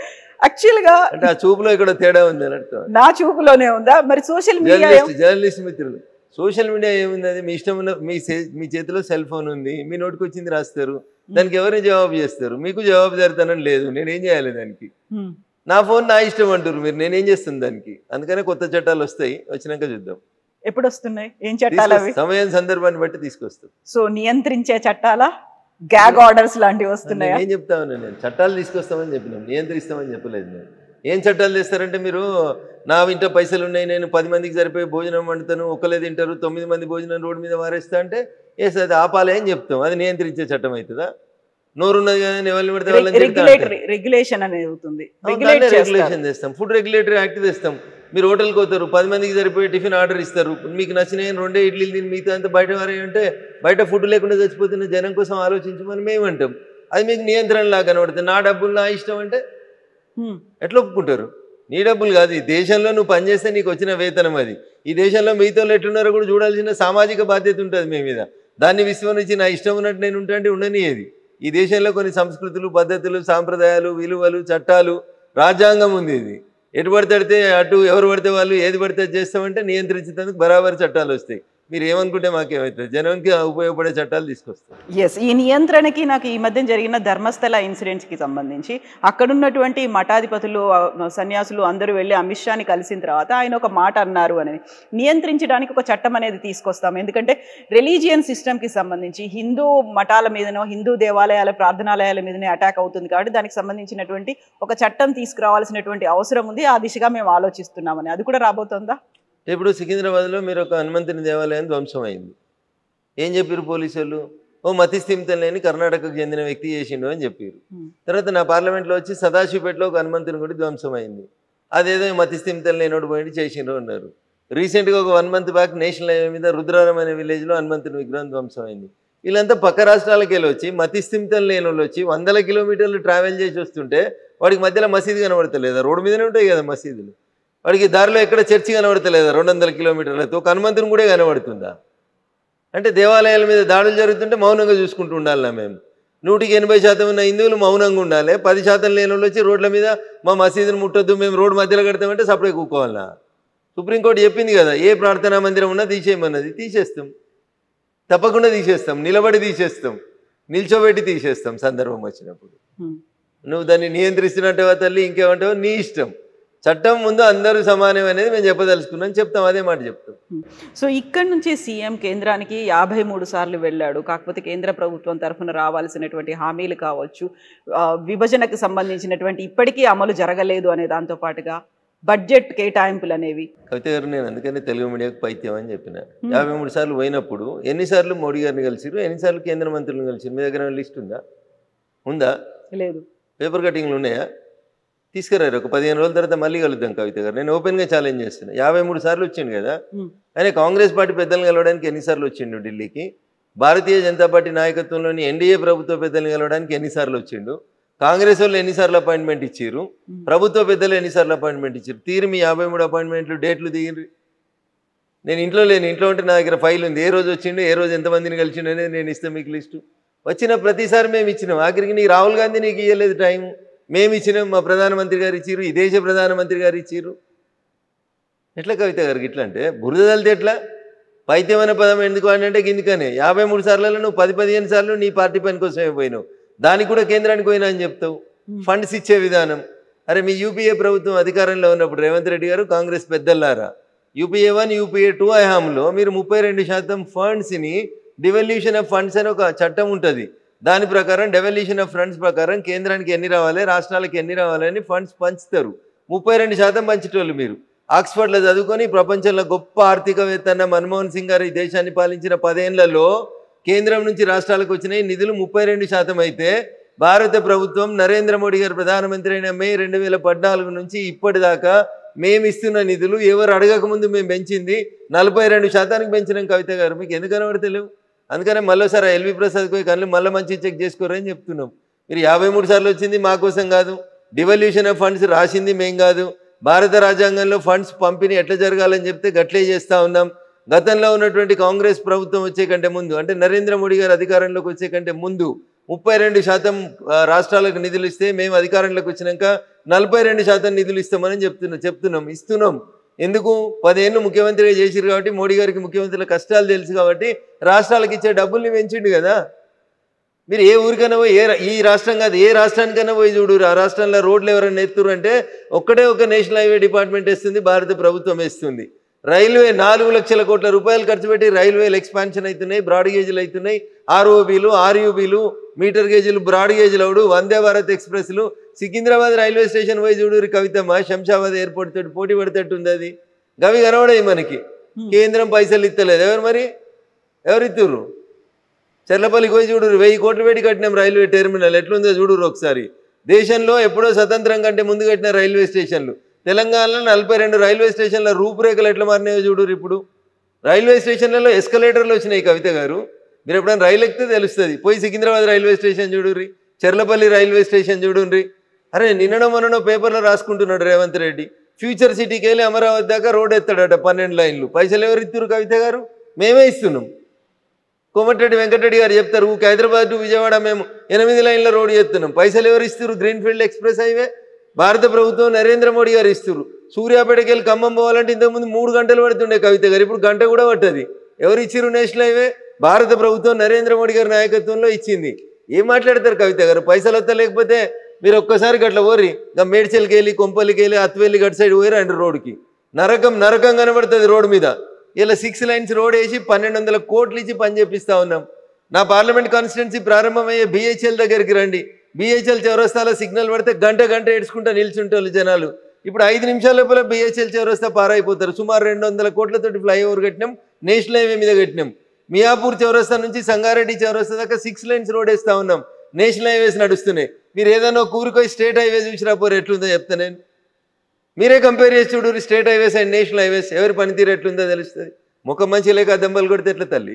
యాక్చువల్గా అంటే ఆ చూపులో ఇక్కడ తేడా ఉంది అని అర్థం. నా చూపులోనే ఉందా? మరి సోషల్ మీడియా, జర్నలిస్ట్ మిత్రులు, సోషల్ మీడియా ఏముంది, అది మీ ఇష్టం ఉన్న మీ చేతిలో సెల్ ఫోన్ ఉంది, మీ నోటికి వచ్చింది రాస్తారు, దానికి ఎవరిని జవాబు చేస్తారు? మీకు జవాబు జరుగుతానని లేదు, నేనేం చేయాలి దానికి? నా ఫోన్ నా ఇష్టం అంటారు మీరు, నేనేం చేస్తాను దానికి? అందుకనే కొత్త చట్టాలు వస్తాయి, వచ్చినాక చూద్దాం. ఎప్పుడు వస్తున్నాయి? ఏం చట్టాలు అవి? సమయం సందర్భాన్ని బట్టి తీసుకొస్తాం. సో నియంత్రించే చట్టాలా, గ్యాగ్ ఆర్డర్స్ లాంటివి వస్తున్నాయి? ఏం చెప్తామని నేను చట్టాలు తీసుకొస్తామని చెప్పినాం, నియంత్రిస్తామని చెప్పలేదు. నేను ఏం చట్టాలు తెస్తారంటే, మీరు నా ఇంట పైసలు ఉన్నాయి, నేను 10 మందికి సరిపోయి భోజనం వండుతాను, ఒకళ్ళే తింటారు, 9 మంది భోజనం రోడ్డు మీద వారేస్తా అంటే ఎస్ అది ఆపాలే అని చెప్తాం. అది నియంత్రించే చట్టం అవుతుందా? నోరున్నది కదా, ఎవరిని పడితే వాళ్ళని రెగ్యులేషన్ అనేది అవుతుంది, రెగ్యులేషన్ తెస్తాం. ఫుడ్ రెగ్యులేటరీ యాక్ట్ తెస్తాం. మీరు హోటల్కి పోతారు, 10 మందికి సరిపోయి టిఫిన్ ఆర్డర్ ఇస్తారు, మీకు నచ్చిన 2 ఇడ్లీలు తిని మిగతా అంతా బయట వారేంటే బయట ఫుడ్ లేకుండా చచ్చిపోతున్న జనం కోసం ఆలోచించమని మేమంటాం. అది మీకు నియంత్రణలాగా కనబడుతుంది. నా డబ్బులు నా ఇష్టం అంటే ఎట్లా ఒప్పుకుంటారు? నీ డబ్బులు కాదు, ఈ దేశంలో నువ్వు పనిచేస్తే నీకు వచ్చిన వేతనం అది. ఈ దేశంలో మిగతా ఎట్లున్నారో కూడా చూడాల్సిన సామాజిక బాధ్యత ఉంటుంది మీ మీద. దాన్ని విస్మరించి నా ఇష్టం ఉన్నట్టు నేను ఉంటా అంటే ఉండనియేది. ఈ దేశంలో కొన్ని సంస్కృతులు, పద్ధతులు, సాంప్రదాయాలు, విలువలు, చట్టాలు, రాజ్యాంగం ఉంది. ఇది ఎటు పడితే అటు ఎవరు పడితే వాళ్ళు ఏది పడితే చేస్తామంటే నియంత్రించేందుకు బరాబరి చట్టాలు వస్తాయి. మీరు ఏమనుకుంటే మాకేమవుతుంది? జనానికి ఉపయోగపడే చట్టాలు తీసుకొస్తాం. ఎస్, ఈ నియంత్రణకి నాకు ఈ మధ్య జరిగిన ధర్మస్థల ఇన్సిడెంట్స్కి సంబంధించి అక్కడున్నటువంటి మఠాధిపతులు, సన్యాసులు అందరూ వెళ్ళి అమిత్ షాని కలిసిన తర్వాత ఆయన ఒక మాట అన్నారు అని, నియంత్రించడానికి ఒక చట్టం అనేది తీసుకొస్తాం. ఎందుకంటే రిలీజియన్ సిస్టమ్కి సంబంధించి హిందూ మఠాల మీదనో, హిందూ దేవాలయాల ప్రార్థనాలయాల మీదనే అటాక్ అవుతుంది కాబట్టి దానికి సంబంధించినటువంటి ఒక చట్టం తీసుకురావాల్సినటువంటి అవసరం ఉంది. ఆ దిశగా మేము ఆలోచిస్తున్నామని. అది కూడా రాబోతుందా? ఇప్పుడు సికింద్రాబాద్లో మీరు ఒక హనుమంతుని దేవాలయం ధ్వంసం అయింది. ఏం చెప్పారు పోలీసు వాళ్ళు? ఓ మతిస్థిమితం లేని కర్ణాటకకు చెందిన వ్యక్తి చేసిండు అని చెప్పారు. తర్వాత నా పార్లమెంట్లో వచ్చి సదాశివపేటలో ఒక హనుమంతుని గుడి ధ్వంసం అయింది. అదేదో మతిస్థిమితం లేనోడు పోయింది చేసిండ్రు అన్నారు. రీసెంట్గా ఒక 1 మంత్ బ్యాక్ నేషనల్ హైవే మీద రుద్రారం అనే విలేజ్లో హనుమంతుని విగ్రహం ధ్వంసం అయింది. వీళ్ళంతా పక్క రాష్ట్రాలకు వెళ్ళి వచ్చి మతిస్థిమితం లేని వాళ్ళు వచ్చి 100 కిలోమీటర్లు ట్రావెల్ చేసి వస్తుంటే వాడికి మధ్యలో మసీదు కనబడతలేదా? రోడ్డు మీదనే ఉంటాయి కదా మసీదులు. వాడికి దారిలో ఎక్కడ చర్చి కనబడతలేదా? 200 కిలోమీటర్లతో ఒక హనుమంతుని కూడా కనబడుతుందా? అంటే దేవాలయాల మీద దాడులు జరుగుతుంటే మౌనంగా చూసుకుంటూ ఉండాలి. మేము 100% ఉన్న హిందువులు మౌనంగా ఉండాలి. 10% లేని వాళ్ళు వచ్చి రోడ్ల మీద మా మసీదుని ముట్టొద్దు, మేము రోడ్డు మధ్యలో కడతామంటే సపరేట్ కూకోవాలన్నా? సుప్రీంకోర్టు చెప్పింది కదా, ఏ ప్రార్థనా మందిరం ఉన్నా తీసేయమన్నది. తీసేస్తాం, తప్పకుండా తీసేస్తాం, నిలబడి తీసేస్తాం, నిల్చోబెట్టి తీసేస్తాం సందర్భం వచ్చినప్పుడు. నువ్వు దాన్ని నియంత్రిస్తున్నట్టువా తల్లి, ఇంకేమంటావు నీ ఇష్టం. చట్టం ముందు అందరూ సమానం అనేది మేము చెప్పదలుచుకున్నాం, చెప్తాం, అదే మాట చెప్తాం. సో ఇక్కడ నుంచి సీఎం కేంద్రానికి 53 సార్లు వెళ్ళాడు. కాకపోతే కేంద్ర ప్రభుత్వం తరఫున రావాల్సినటువంటి హామీలు కావచ్చు, విభజనకు సంబంధించినటువంటి ఇప్పటికీ అమలు జరగలేదు అనే దాంతో పాటుగా బడ్జెట్ కేటాయింపులు అనేవి. కవిత గారు, నేను అందుకని తెలుగు మీడియాకు పైత్యం అని చెప్పిన. 53 సార్లు పోయినప్పుడు ఎన్నిసార్లు మోడీ గారిని కలిసిరు, ఎన్నిసార్లు కేంద్ర మంత్రులను కలిసిరు? మీ దగ్గర లిస్ట్ ఉందా? లేదు. పేపర్ కటింగ్లు ఉన్నాయా? తీసుకురారు. ఒక 15 రోజుల తర్వాత మళ్ళీ కలుద్దాం కవిత గారు. నేను ఓపెన్గా ఛాలెంజ్ చేస్తున్నా. 53 సార్లు వచ్చిండు కదా ఆయన. కాంగ్రెస్ పార్టీ పెద్దలను కలవడానికి ఎన్నిసార్లు వచ్చిండు ఢిల్లీకి? భారతీయ జనతా పార్టీ నాయకత్వంలోని ఎన్డీఏ ప్రభుత్వ పెద్దలను కలవడానికి ఎన్నిసార్లు వచ్చిండు? కాంగ్రెస్ వాళ్ళు ఎన్నిసార్లు అపాయింట్మెంట్ ఇచ్చారు? ప్రభుత్వ పెద్దలు ఎన్నిసార్లు అపాయింట్మెంట్ ఇచ్చారు? తీరు మీ 53 అపాయింట్మెంట్లు డేట్లు దిగిరు. నేను ఇంట్లో లేను, ఇంట్లో ఉంటే నా దగ్గర ఫైల్ ఉంది. ఏ రోజు వచ్చిండు, ఏ రోజు ఎంతమందిని కలిసిండు అనేది నేను ఇస్తాను మీకు లిస్టు. వచ్చిన ప్రతిసారి మేము ఇచ్చినాం. ఆఖరికి నీకు రాహుల్ గాంధీ నీకు ఇవ్వలేదు టైం, మేము ఇచ్చినాం. మా ప్రధానమంత్రి గారు ఇచ్చిర్రు, ఈ దేశ ప్రధానమంత్రి గారు ఇచ్చిర్రు. ఎట్లా కవిత గారికి ఇట్లా అంటే బురద తలితే ఎట్లా? పైత్యం అనే పదం ఎందుకు అంటే గిందుకనే 53 సార్లలో నువ్వు 10-15 సార్లు నీ పార్టీ పని కోసమే పోయినావు. దానికి కూడా కేంద్రానికి పోయినా అని చెప్తావు. ఫండ్స్ ఇచ్చే విధానం, అరే మీ యూపీఏ ప్రభుత్వం అధికారంలో ఉన్నప్పుడు రేవంత్ రెడ్డి గారు కాంగ్రెస్ పెద్దలారా యూపీఏ 1 యూపీఏ 2 హయాంలో మీరు 32% ఫండ్స్ని డివల్యూషన్ ఆఫ్ ఫండ్స్ అని ఒక చట్టం ఉంటుంది. దాని ప్రకారం డెవల్యూషన్ ఆఫ్ ఫండ్స్ ప్రకారం కేంద్రానికి ఎన్ని రావాలి, రాష్ట్రాలకు ఎన్ని రావాలి అని ఫండ్స్ పంచుతారు. 32% పంచేటోళ్ళు మీరు. ఆక్స్ఫర్డ్లో చదువుకొని ప్రపంచంలో గొప్ప ఆర్థికవేత్త అన్న మన్మోహన్ సింగ్ గారు ఈ దేశాన్ని పాలించిన 10 ఏళ్లలో కేంద్రం నుంచి రాష్ట్రాలకు వచ్చిన నిధులు 32% అయితే భారత ప్రభుత్వం నరేంద్ర మోడీ గారు ప్రధానమంత్రి అయిన మే 2014 నుంచి ఇప్పటిదాకా మేము ఇస్తున్న నిధులు ఎవరు అడగకముందు మేము పెంచింది 42%కి పెంచినాం. కవిత గారు మీకు ఎందుకు కనబడతలేవు? అందుకనే మళ్ళీసారి ఎల్వి ప్రసాద్ పోయి కళ్ళు మళ్ళీ మంచి చెక్ చేసుకోరని చెప్తున్నాం. మీరు 53 సార్లు వచ్చింది మా కోసం కాదు, డివల్యూషన్ ఆఫ్ ఫండ్స్ రాసింది మేం కాదు, భారత రాజ్యాంగంలో ఫండ్స్ పంపిణీ ఎట్లా జరగాలని చెప్తే గట్లే చేస్తూ ఉన్నాం. గతంలో ఉన్నటువంటి కాంగ్రెస్ ప్రభుత్వం వచ్చే కంటే ముందు అంటే నరేంద్ర మోడీ గారు అధికారంలోకి వచ్చే కంటే ముందు 32% రాష్ట్రాలకు నిధులు ఇస్తే మేము అధికారంలోకి వచ్చినాక 42% నిధులు ఇస్తామని చెప్తున్నాం ఇస్తున్నాం. ఎందుకు? 10 ఏళ్ళు ముఖ్యమంత్రిగా చేసిరు కాబట్టి మోడీ గారికి ముఖ్యమంత్రుల కష్టాలు తెలుసు కాబట్టి రాష్ట్రాలకు ఇచ్చే డబ్బుల్ని పెంచిండు కదా. మీరు ఏ ఊరికైనా పోయి ఈ రాష్ట్రం కాదు ఏ రాష్ట్రానికైనా పోయి చూడు, ఆ రాష్ట్రంలో రోడ్లు ఎవరైనా ఎత్తురు అంటే ఒక్కటే ఒక నేషనల్ హైవే డిపార్ట్మెంట్ వేస్తుంది, భారత ప్రభుత్వం వేస్తుంది. రైల్వే 4 లక్షల కోట్ల రూపాయలు ఖర్చు పెట్టి రైల్వేలు ఎక్స్పాన్షన్ అవుతున్నాయి, బ్రాడ్ గేజ్లు అవుతున్నాయి, ఆర్ఓబీలు ఆర్యూబీలు metre గేజీలు broad గేజ్లు అవుడు, Vande Bharat ఎక్స్ప్రెస్లు. Secunderabad railway station పోయి చూడు కవితమ్మ, శంషాబాద్ ఎయిర్పోర్ట్ తోటి పోటీ పడేటట్టు ఉంది. అది గవి కనబడాయి మనకి. కేంద్రం పైసలు ఇస్తలేదు. ఎవరు మరి ఎవరు ఇస్తుర్రు? చెర్లపల్లికి పోయి చూడు 1000 కోట్లు పెట్టి కట్టినాం రైల్వే టెర్మినల్, ఎట్లుందో చూడురు ఒకసారి. దేశంలో ఎప్పుడో స్వతంత్రం కంటే ముందు కట్టిన రైల్వే స్టేషన్లు. తెలంగాణలో 42 రైల్వే స్టేషన్ల రూపురేఖలు ఎట్లా మారినాయో చూడురు. ఇప్పుడు రైల్వే స్టేషన్లలో ఎస్కలేటర్లు వచ్చినాయి కవిత గారు. మీరు ఎప్పుడైనా రైలు ఎక్కితే తెలుస్తుంది. పోయి సికింద్రాబాద్ రైల్వే స్టేషన్ చూడుర్రి, చెర్లపల్లి రైల్వే స్టేషన్ చూడుర్రి. అరే నిన్ననో మొన్ననో పేపర్లో రాసుకుంటున్నాడు రేవంత్ రెడ్డి, ఫ్యూచర్ సిటీకి వెళ్ళి అమరావతి దాకా రోడ్ ఎత్తాడట 12 లైన్లు. పైసలు ఎవరు ఇస్తున్నారు కవిత గారు? మేమే ఇస్తున్నాం. కోమటిరెడ్డి వెంకటరెడ్డి గారు చెప్తారు హైదరాబాద్ టు విజయవాడ మేము 8 లైన్ల రోడ్ చేస్తున్నాం. పైసలు ఎవరు ఇస్తారు? గ్రీన్ఫీల్డ్ ఎక్స్ప్రెస్ హైవే భారత ప్రభుత్వం నరేంద్ర మోడీ గారు ఇస్తారు. సూర్యాపేటకి వెళ్ళి ఖమ్మం పోవాలంటే ఇంతకుముందు 3 గంటలు పడుతుండే కవిత గారు, ఇప్పుడు గంట కూడా పట్టది. ఎవరు ఇచ్చిరు నేషనల్ హైవే? భారత ప్రభుత్వం నరేంద్ర మోడీ గారి నాయకత్వంలో ఇచ్చింది. ఏం మాట్లాడతారు కవిత గారు? పైసలు వస్తా లేకపోతే మీరు ఒక్కసారి గట్ల పోరి మేడ్చల్కి వెళ్ళి కొంపల్లికి వెళ్ళి అత్వెల్లి గట్ సైడ్ పోయి రండి రోడ్డుకి. నరకం నరకం కనబడుతుంది రోడ్డు మీద. ఇలా 6 లైన్స్ రోడ్ వేసి 1200 కోట్లు ఇచ్చి పని చేపిస్తా ఉన్నాం. నా పార్లమెంట్ కాన్స్టిట్యున్సీ ప్రారంభమయ్యే బిహెచ్ఎల్ దగ్గరికి రండి. బిహెచ్ఎల్ చౌరస్తాలో సిగ్నల్ పడితే గంట ఏడ్చుకుంటా నిల్చుంటారు జనాలు. ఇప్పుడు 5 నిమిషాల లోపల బిహెచ్ఎల్ చౌరస్తా పారైపోతారు. సుమారు 200 కోట్లతోటి ఫ్లైఓవర్ కట్టినాం, నేషనల్ హైవే మీద కట్టినాం. మియాపూర్ చౌరస్తా నుంచి సంగారెడ్డి చౌరస్తా దాకా 6 లైన్స్ రోడ్ వేస్తా ఉన్నాం. నేషనల్ హైవేస్ నడుస్తున్నాయి. మీరు ఏదైనా కూరుకోయి స్టేట్ హైవేస్ చూసినా పోరు ఎట్లుందో చెప్తా నేను. మీరే కంపేర్ చేసి చూడు state highways and national highways, ఎవరి పనితీరు ఎట్లుందో తెలుస్తుంది. ముఖం మంచి లేక దెబ్బలు కొడితే ఎట్లా తల్లి?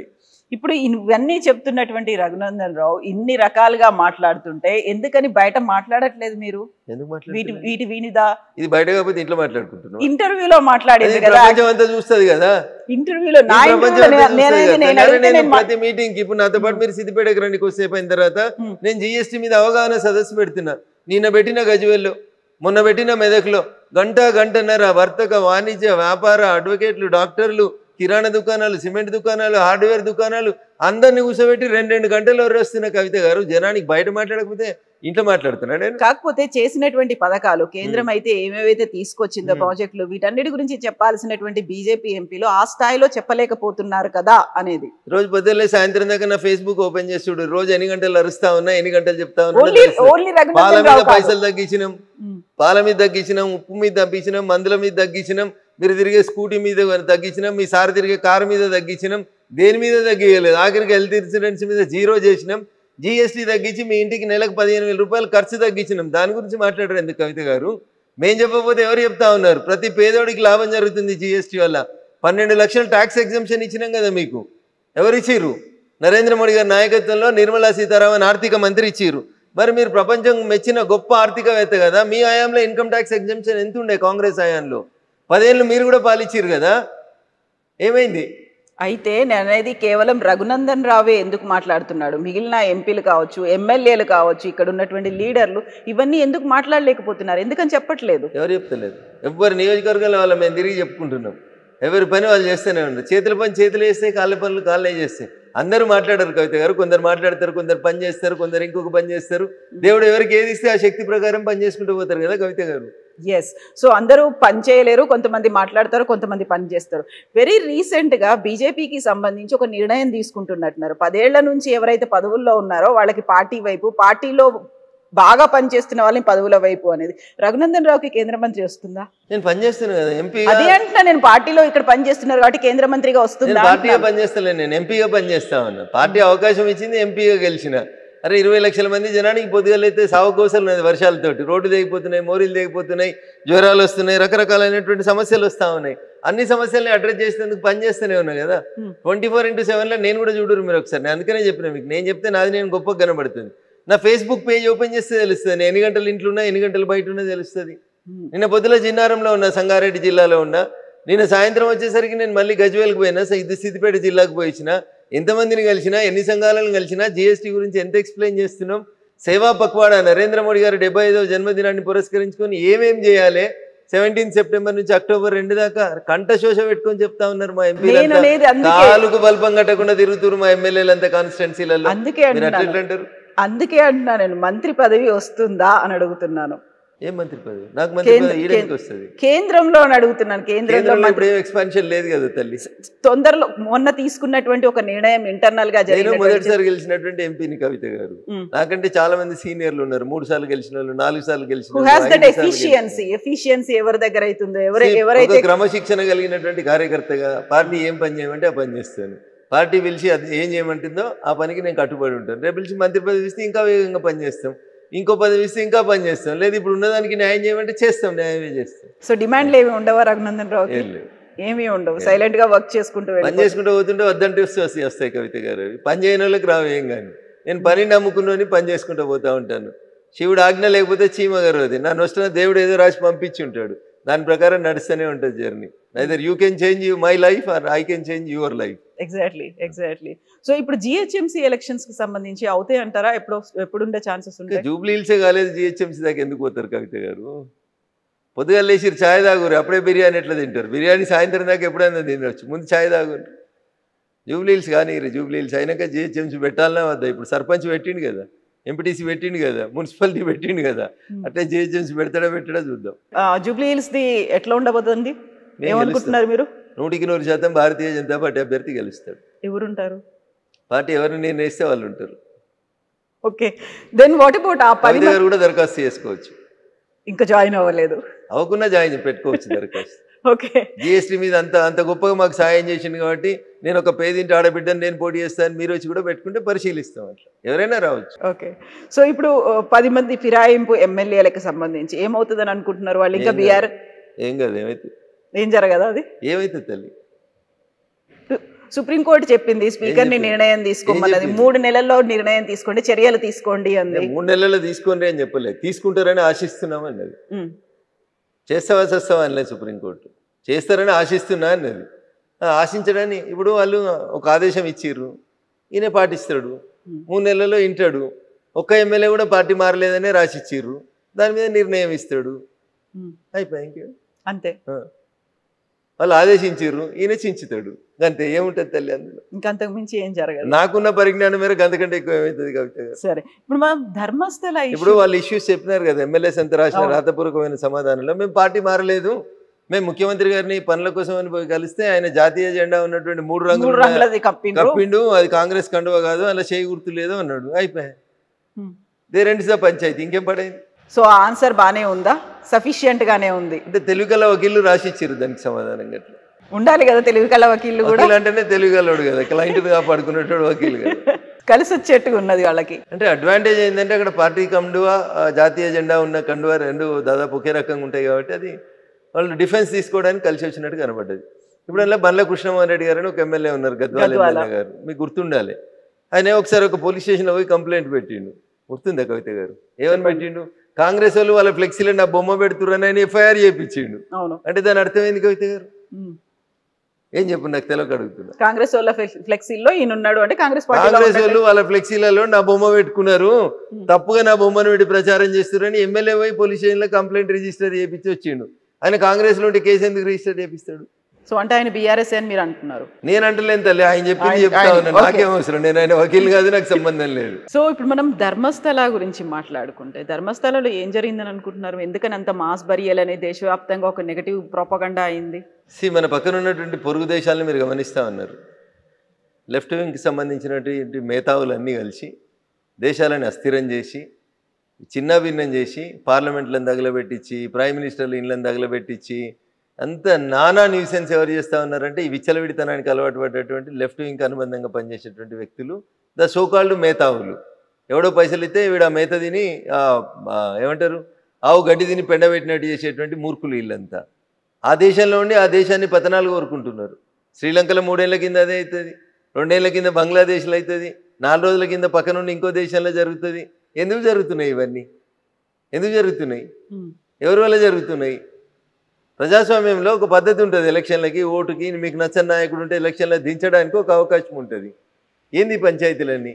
ఇప్పుడు ఇవన్నీ చెప్తున్నటువంటి రఘునందన్ రావు ఇన్ని రకాలుగా మాట్లాడుతుంటే ఎందుకని బయట మాట్లాడట్లేదు మీరు? వీటి వినిదా? ఇది బయట కాకపోతే ఇంట్లో మాట్లాడుకుంటున్నాం. ఇంటర్వ్యూలో మాట్లాడేది కదా, ప్రపంచం అంతా చూస్తుంది కదా. ఇంటర్వ్యూలో ప్రతి మీటింగ్ కి ఇప్పుడు నాతో పాటు మీరు సిద్దిపేటకి రండి, కొద్దిసేపు అయిన తర్వాత నేను జిఎస్టీ మీద అవగాహన సదస్సు పెడుతున్నా. నిన్న పెట్టిన గజ్వేల్లో, మొన్న పెట్టిన మెదక్లో గంటన్నర వర్తక వాణిజ్య వ్యాపార అడ్వకేట్లు, డాక్టర్లు, కిరాణా దుకాణాలు, సిమెంట్ దుకాణాలు, హార్డ్వేర్ దుకాణాలు అందరినీ కూర్చోబెట్టి 2 గంటలు వస్తున్న కవిత గారు జనానికి బయట మాట్లాడకపోతే ఇంట్లో మాట్లాడుతున్నాడు. కాకపోతే చేసినటువంటి పథకాలు కేంద్రం అయితే ఏమేవైతే తీసుకొచ్చిందో ప్రాజెక్టులు వీటన్నిటి గురించి చెప్పాల్సినటువంటి బీజేపీ ఎంపీలు ఆ స్థాయిలో చెప్పలేకపోతున్నారు కదా అనేది. రోజు పొద్దున్నే సాయంత్రం దాకా నా ఫేస్బుక్ ఓపెన్ చేసి చూడు, రోజు ఎన్ని గంటలు అరుస్తా ఉన్నా, ఎన్ని గంటలు చెప్తా ఉన్నా. పాల మీద పైసలు తగ్గించినాం, పాల మీద తగ్గించినాం, ఉప్పు మీద తగ్గించినాం, మందుల మీద తగ్గించినాం, మీరు తిరిగే స్కూటీ మీద తగ్గించినాం, మీ సార్ తిరిగే కారు మీద తగ్గించినాం, దేని మీద తగ్గియలేదు. ఆఖరికి హెల్త్ ఇన్సూరెన్స్ మీద 0 చేసినాం, జిఎస్టీ తగ్గించి మీ ఇంటికి నెలకు 15,000 రూపాయలు ఖర్చు తగ్గించినాం. దాని గురించి మాట్లాడారు ఎందుకు కవిత గారు? మేం చెప్పకపోతే ఎవరు చెప్తా ఉన్నారు? ప్రతి పేదోడికి లాభం జరుగుతుంది జిఎస్టీ వల్ల. 12 లక్షలు ట్యాక్స్ ఎగ్జంప్షన్ ఇచ్చినాం కదా మీకు. ఎవరిచ్చిర్రు? నరేంద్ర మోడీ గారి నాయకత్వంలో నిర్మలా సీతారామన్ ఆర్థిక మంత్రి ఇచ్చిర్రు. మరి మీరు ప్రపంచం మెచ్చిన గొప్ప ఆర్థికవేత్త కదా, మీ హయాంలో ఇన్కమ్ ట్యాక్స్ ఎగ్జంప్షన్ ఎంత ఉండే? కాంగ్రెస్ హయాంలో 10 ఏళ్ళు మీరు కూడా పాలిచ్చిర్రు కదా, ఏమైంది? అయితే నేను అనేది కేవలం రఘునందన్ రావే ఎందుకు మాట్లాడుతున్నాడు, మిగిలిన ఎంపీలు కావచ్చు, ఎమ్మెల్యేలు కావచ్చు, ఇక్కడ ఉన్నటువంటి లీడర్లు ఇవన్నీ ఎందుకు మాట్లాడలేకపోతున్నారు? ఎందుకని చెప్పట్లేదు? ఎవరు చెప్తలేదు. ఎవరి నియోజకవర్గాల వాళ్ళ మేము తిరిగి చెప్పుకుంటున్నాం. ఎవరి పని వాళ్ళు చేస్తూనే ఉన్నారు. చేతుల పని చేతులు చేస్తే, కాళ్ళ పనులు కాళ్ళే చేస్తాయి. అందరూ మాట్లాడారు కవిత గారు. కొందరు మాట్లాడతారు, కొందరు పని చేస్తారు, కొందరు ఇంకొక పని చేస్తారు. దేవుడు ఎవరికి ఏది ఇస్తే ఆ శక్తి ప్రకారం పని చేసుకుంటూ పోతారు కదా కవిత గారు. ఎస్. సో అందరూ పని చేయలేరు, కొంతమంది మాట్లాడతారు, కొంతమంది పని చేస్తారు. వెరీ రీసెంట్గా బీజేపీకి సంబంధించి ఒక నిర్ణయం తీసుకుంటున్నట్టున్నారు. 10 ఏళ్ల నుంచి ఎవరైతే పదవుల్లో ఉన్నారో వాళ్ళకి పార్టీ వైపు, పార్టీలో బాగా పనిచేస్తున్న వాళ్ళని పదవుల వైపు అనేది. రఘునందన్ రావుకి కేంద్ర మంత్రి వస్తుందా? నేను పనిచేస్తున్నాను కదా ఎంపీ. అదే అంటున్నా నేను, పార్టీలో ఇక్కడ పనిచేస్తున్నారు కాబట్టి కేంద్ర మంత్రిగా వస్తుందా? పార్టీగా పనిచేస్తలేను, నేను ఎంపీగా పనిచేస్తా ఉన్నా. పార్టీ అవకాశం ఇచ్చింది, ఎంపీగా గెలిచిన. అరే 20 లక్షల మంది జనానికి పొద్దుగలైతే సాగుకోసలు ఉన్నది, వర్షాలతోటి రోడ్డు తెగిపోతున్నాయి, మోరీలు తెగిపోతున్నాయి, జ్వరాలు వస్తున్నాయి, రకరకాలైనటువంటి సమస్యలు వస్తూ ఉన్నాయి. అన్ని సమస్యల్ని అడ్రస్ చేసేందుకు పనిచేస్తూనే ఉన్నాయి కదా. 24/7లో నేను కూడా చూడరు మీరు ఒకసారి. నేను అందుకనే చెప్పిన మీకు, నేను చెప్తే నాది నేను గొప్పగా కనబడుతుంది. నా ఫేస్బుక్ పేజ్ ఓపెన్ చేస్తే తెలుస్తుంది నేను ఎన్ని గంటలు ఇంట్లో ఉన్నా, ఎన్ని గంటలు బయట ఉన్నా తెలుస్తుంది. నిన్న పొద్దుల జిన్నారంలో ఉన్నా, సంగారెడ్డి జిల్లాలో ఉన్నా. నిన్న సాయంత్రం వచ్చేసరికి నేను మళ్ళీ గజ్వేల్కి పోయినా, సిద్దిపేట జిల్లాకు పోయినా. ఎంతమందిని కలిసినా, ఎన్ని సంఘాలను కలిసినా, జిఎస్టీ గురించి ఎంత ఎక్స్ప్లెయిన్ చేస్తున్నాం. సేవా పక్వాడా నరేంద్ర మోడీ గారు 75వ జన్మదినాన్ని పురస్కరించుకొని ఏమేం చేయాలి, 17 సెప్టెంబర్ నుంచి అక్టోబర్ 2 దాకా కంఠశోష పెట్టుకొని చెప్తా ఉన్నారు మా ఎంపీలు. కాలుకు బల్పం కట్టకుండా తిరుగుతున్నారు మా ఎమ్మెల్యేలంతా కాన్స్టిట్యున్సీలలో. అందుకే అంటున్నా నేను, మంత్రి పదవి వస్తుందా అని అడుగుతున్నాను. ఏం మంత్రి పదవి? నాకు మంత్రి పదవి వస్తుంది కేంద్రంలో అని అడుగుతున్నాను. కేంద్రంలో ఇప్పుడు ఎక్స్పాన్షన్ లేదు కదా తల్లి. తొందరలో మొన్న తీసుకున్నటువంటి ఒక నిర్ణయం ఇంటర్నల్ గా జరిగింది. నేను మొదటిసారి గెలిచినటువంటి ఎంపీని కవిత గారు. నాకంటే చాలా మంది సీనియర్లు ఉన్నారు, 3 సార్లు గెలిచిన వాళ్ళు, 4 సార్లు గెలిచిన వాళ్ళు. ఎఫిషియన్సీ ఎవరి దగ్గర అవుతుందో, ఎవరైతే క్రమశిక్షణ కలిగినటువంటి కార్యకర్తగా పార్టీ ఏం పని చేయమంటే ఆ పని చేస్తాను. పార్టీ పిలిచి అది ఏం చేయమంటుందో ఆ పనికి నేను కట్టుబడి ఉంటాను. రేపు పిలిచి మంత్రి పదవి ఇస్తే ఇంకా వేగంగా పనిచేస్తాం, ఇంకో పదవి ఇస్తే ఇంకా పని చేస్తాం. లేదు ఇప్పుడు ఉన్నదానికి న్యాయం చేయమంటే చేస్తాం, న్యాయమే చేస్తాం. సో డిమాండ్లు ఏమి ఉండవా రఘునందన్ రావు? ఏమీ ఉండవు, సైలెంట్ గా వర్క్ చేసుకుంటూ పని చేసుకుంటూ పోతుంటే వద్దంటే వస్తాయి కవిత గారు. పని చేయని వాళ్ళకి రావు ఏం కానీ. నేను పనిని నమ్ముకుని పని చేసుకుంటూ పోతూ ఉంటాను. శివుడు ఆజ్ఞ లేకపోతే చీమ గారు అది నన్ను వస్తున్న దేవుడు ఏదో రాసి పంపించి ఉంటాడు, దాని ప్రకారం నడుస్తూనే ఉంటుంది journey. Either you can change my life or I can change your life. Exactly. So ఇప్పుడు జిహెచ్ఎంసీ ఎలక్షన్స్ కి సంబంధించి అవుతాయి అంటారా? ఎప్పుడుండే ఛాన్సెస్ ఉంటాయి? జూబ్లీ హిల్సే కాలేదు, జిహెచ్ఎంసీ దాకా ఎందుకు పోతారు కవిత గారు? పొద్దుగా లేచి ఛాయ్ తాగురు, అప్పుడే బిర్యానీ ఎట్లా తింటారు? బిర్యానీ సాయంత్రం దాకా ఎప్పుడైనా తినవచ్చు, ముందు ఛాయ్ తాగురు. జూబ్లీ హిల్స్ కానీ జూబ్లీ హిల్స్ అయినాక జిహెచ్ఎంసీ పెట్టాలన్నా వద్దా? ఇప్పుడు సర్పంచ్ పెట్టిండు కదా, ఎంపీటీసీ పెట్టిండు కదా, మున్సిపాలిటీ పెట్టిండు కదా, అట్లా జిహెచ్ఎంసీ పెట్టడా చూద్దాం. జూబ్లీ హిల్స్ ది ఎట్లా ఉండబోతుంది ఏమనుకుంటున్నారు మీరు? 100% భారతీయ జనతా పార్టీ అభ్యర్థి గెలుస్తాడు. ఎవరుంటారు? పార్టీ ఎవరిని నిర్ణయిస్తే వాళ్ళు ఉంటారు. ఓకే, దెన్ వాట్ అబౌట్ ఆ 10 గారు కూడా దరఖాస్తు చేసుకోవచ్చు. ఇంకా జాయిన్ అవ్వలేదు, అవ్వకుండా జాయిన్ పెట్టుకోవచ్చు దరఖాస్తు. ఓకే, జిఎస్టీ మీద అంత గొప్పగా మాకు సాయం చేసింది కాబట్టి నేను ఒక పేదింటి ఆడబిడ్డని నేను పోటీ చేస్తాను, మీరు వచ్చి కూడా పెట్టుకుంటే పరిశీలిస్తాం, అట్లా ఎవరైనా రావచ్చు. ఓకే, సో ఇప్పుడు 10 మంది ఫిరాయింపు ఎమ్మెల్యేలకు సంబంధించి ఏమవుతుందని అనుకుంటున్నారు వాళ్ళు? ఇంకా బీఆర్ ఏం కాదు, ఏమైతే ఏం జరగదా? అది ఏమైతే తల్లి, సుప్రీంకోర్టు చెప్పింది స్పీకర్ ని నిర్ణయం తీసుకోమన్నది. 3 నెలల్లో నిర్ణయం తీసుకోండి, చర్యలు తీసుకోండి అంది. 3 నెలల్లో తీసుకోండి అని చెప్పలేదు, తీసుకుంటారని ఆశిస్తున్నాం అన్నది. చేస్తావా చేస్తావా అనలేదు సుప్రీంకోర్టు, చేస్తారని ఆశిస్తున్నా అన్నది. ఆశించడాన్ని ఇప్పుడు వాళ్ళు ఒక ఆదేశం ఇచ్చిర్రు, ఈయన పాటిస్తాడు, 3 నెలల్లో వింటాడు. ఒక్క ఎమ్మెల్యే కూడా పార్టీ మారలేదనే రాసిచ్చిర్రు, దాని మీద నిర్ణయం ఇస్తాడు, అయిపోయి అంతే. వాళ్ళు ఆదేశించారు, ఈయన చించుతాడు, అంతే. ఏముంటుంది తల్లి అందులో? ఇంకంతకు మించి ఏం జరగదు. నాకున్న పరిజ్ఞానం మేరకు అంతకంటే ఎక్కువ ఏమవుతుంది కవిత గారు? సరే, ఇప్పుడు మా ధర్మస్థల ఇప్పుడు వాళ్ళు ఇష్యూస్ చెప్పినారు కదా, ఎమ్మెల్యేస్ అంతా రాసిన రాతపూర్వకమైన సమాధానంలో మేము పార్టీ మారలేదు, మేము ముఖ్యమంత్రి గారిని పనుల కోసం అని పోయి కలిస్తే ఆయన జాతీయ జెండా ఉన్నటువంటి 3 రంగులు కప్పిండు, అది కాంగ్రెస్ కండువ కాదు, అలా చేయి గుర్తు లేదు అన్నాడు, అయిపోయాయి. దే రెండుసా పంచాయతీ, ఇంకేం పడైంది? సో ఆన్సర్ బానే ఉందా? సఫిషియంట్ గానే ఉంది అంటే తెలుగు కల వకీళ్ళు రాసిచ్చారు దానికి సమాధానం. గట్లా ఉండాలి కదా తెలుగు కల వకీళ్ళు కూడా, అంటేనే తెలుగు కలవాడు కదా, క్లయింట్ కాపాడుకునేటోడు వకీలు కదా, కలిసి వచ్చేట్టుగా ఉన్నది వాళ్ళకి. అంటే అడ్వాంటేజ్ ఏంటంటే అక్కడ పార్టీ కండువా జాతీయ జెండా ఉన్న కండువా రెండు దాదాపు ఒకే రకంగా ఉంటాయి కాబట్టి అది వాళ్ళు డిఫెన్స్ తీసుకోవడానికి కలిసి వచ్చినట్టు కనబడ్డది. ఇప్పుడు అలా బండ్ల కృష్ణమోహన్ రెడ్డి గారు అని ఒక ఎమ్మెల్యే ఉన్నారు, గద్వాల ఎమ్మెల్యే గారు, మీకు గుర్తుండాలి. ఆయన ఒకసారి ఒక పోలీస్ స్టేషన్లో పోయి కంప్లైంట్ పెట్టిండు, గుర్తుందా కవిత గారు? ఏమని పెట్టిండు? కాంగ్రెస్ వాళ్ళు వాళ్ళ ఫ్లెక్సీలో నా బొమ్మ పెడుతుర్రని ఆయన ఎఫ్ఐఆర్ చేయించిండు. అంటే దాని అర్థం ఏంది కవిత గారు? ఏం చెప్పు, నాకు తెలియక అడుగుతున్నా. కాంగ్రెస్ వాళ్ళ ఫ్లెక్సీలో ఈయన ఉన్నాడు అంటే కాంగ్రెస్ వాళ్ళు వాళ్ళ ఫ్లెక్సీలలో నా బొమ్మ పెట్టుకున్నారు, తప్పుగా నా బొమ్మను పెట్టి ప్రచారం చేస్తున్నారని ఎమ్మెల్యే పోయి పోలీస్ స్టేషన్లో కంప్లైంట్ రిజిస్టర్ చేయించి వచ్చిండు. ఆయన కాంగ్రెస్ లో ఉంటే కేసు ఎందుకు రిజిస్టర్ చేపిస్తాడు? సో అంటే ఆయన బీఆర్ఎస్ అని మీరు అంటున్నారు. నేను అంటలేను తల్లి, ఆయన చెప్పింది చెప్తా ఉన్నా, నాకేం అవసరం, నేను ఆయన వకీల్ కాదు, నాకు సంబంధం లేదు. సో ఇప్పుడు మనం ధర్మస్థల గురించి మాట్లాడుకుంటే, ధర్మస్థలలో ఏం జరిగిందని అనుకుంటున్నారు? ఎందుకని అంత మాస్ బరియల్ అనేది దేశవ్యాప్తంగా ఒక నెగటివ్ ప్రోపగండా అయింది? మన పక్కన ఉన్నటువంటి పొరుగు దేశాలను మీరు గమనిస్తూ ఉన్నారు. లెఫ్ట్ వింగ్కి సంబంధించినటువంటి మేధావులన్నీ కలిసి దేశాలను అస్థిరం చేసి, చిన్న భిన్నం చేసి, పార్లమెంట్లను తగలబెట్టించి, ప్రైమ్ మినిస్టర్లు ఇళ్ళని తగలబెట్టించి, అంత నానా న్యూసెన్స్ ఎవరు చేస్తూ ఉన్నారంటే ఈ విచ్చలవిడితనానికి అలవాటు పడ్డటువంటి లెఫ్ట్ వింగ్కి అనుబంధంగా పనిచేసేటువంటి వ్యక్తులు, ద సోకాల్డ్ మేధావులు. ఎవడో పైసలు ఇస్తే వీడు ఆ మేత తిని ఏమంటారు, ఆవు గడ్డి తిని పెండబెట్టినట్టు చేసేటువంటి మూర్ఖులు వీళ్ళంతా. ఆ దేశంలో ఉండి ఆ దేశాన్ని పతనాలు కోరుకుంటున్నారు. శ్రీలంకలో 3 ఏళ్ల కింద అదే అవుతుంది, 2 ఏళ్ల కింద బంగ్లాదేశ్లో అవుతుంది, 4 రోజుల కింద పక్క నుండి ఇంకో దేశంలో జరుగుతుంది. ఎందుకు జరుగుతున్నాయి ఇవన్నీ? ఎందుకు జరుగుతున్నాయి? ఎవరి వల్ల జరుగుతున్నాయి? ప్రజాస్వామ్యంలో ఒక పద్ధతి ఉంటుంది. ఎలక్షన్లకి, ఓటుకి, మీకు నచ్చని నాయకుడు ఉంటే ఎలక్షన్లో దించడానికి ఒక అవకాశం ఉంటుంది. ఏంది పంచాయతీలన్నీ?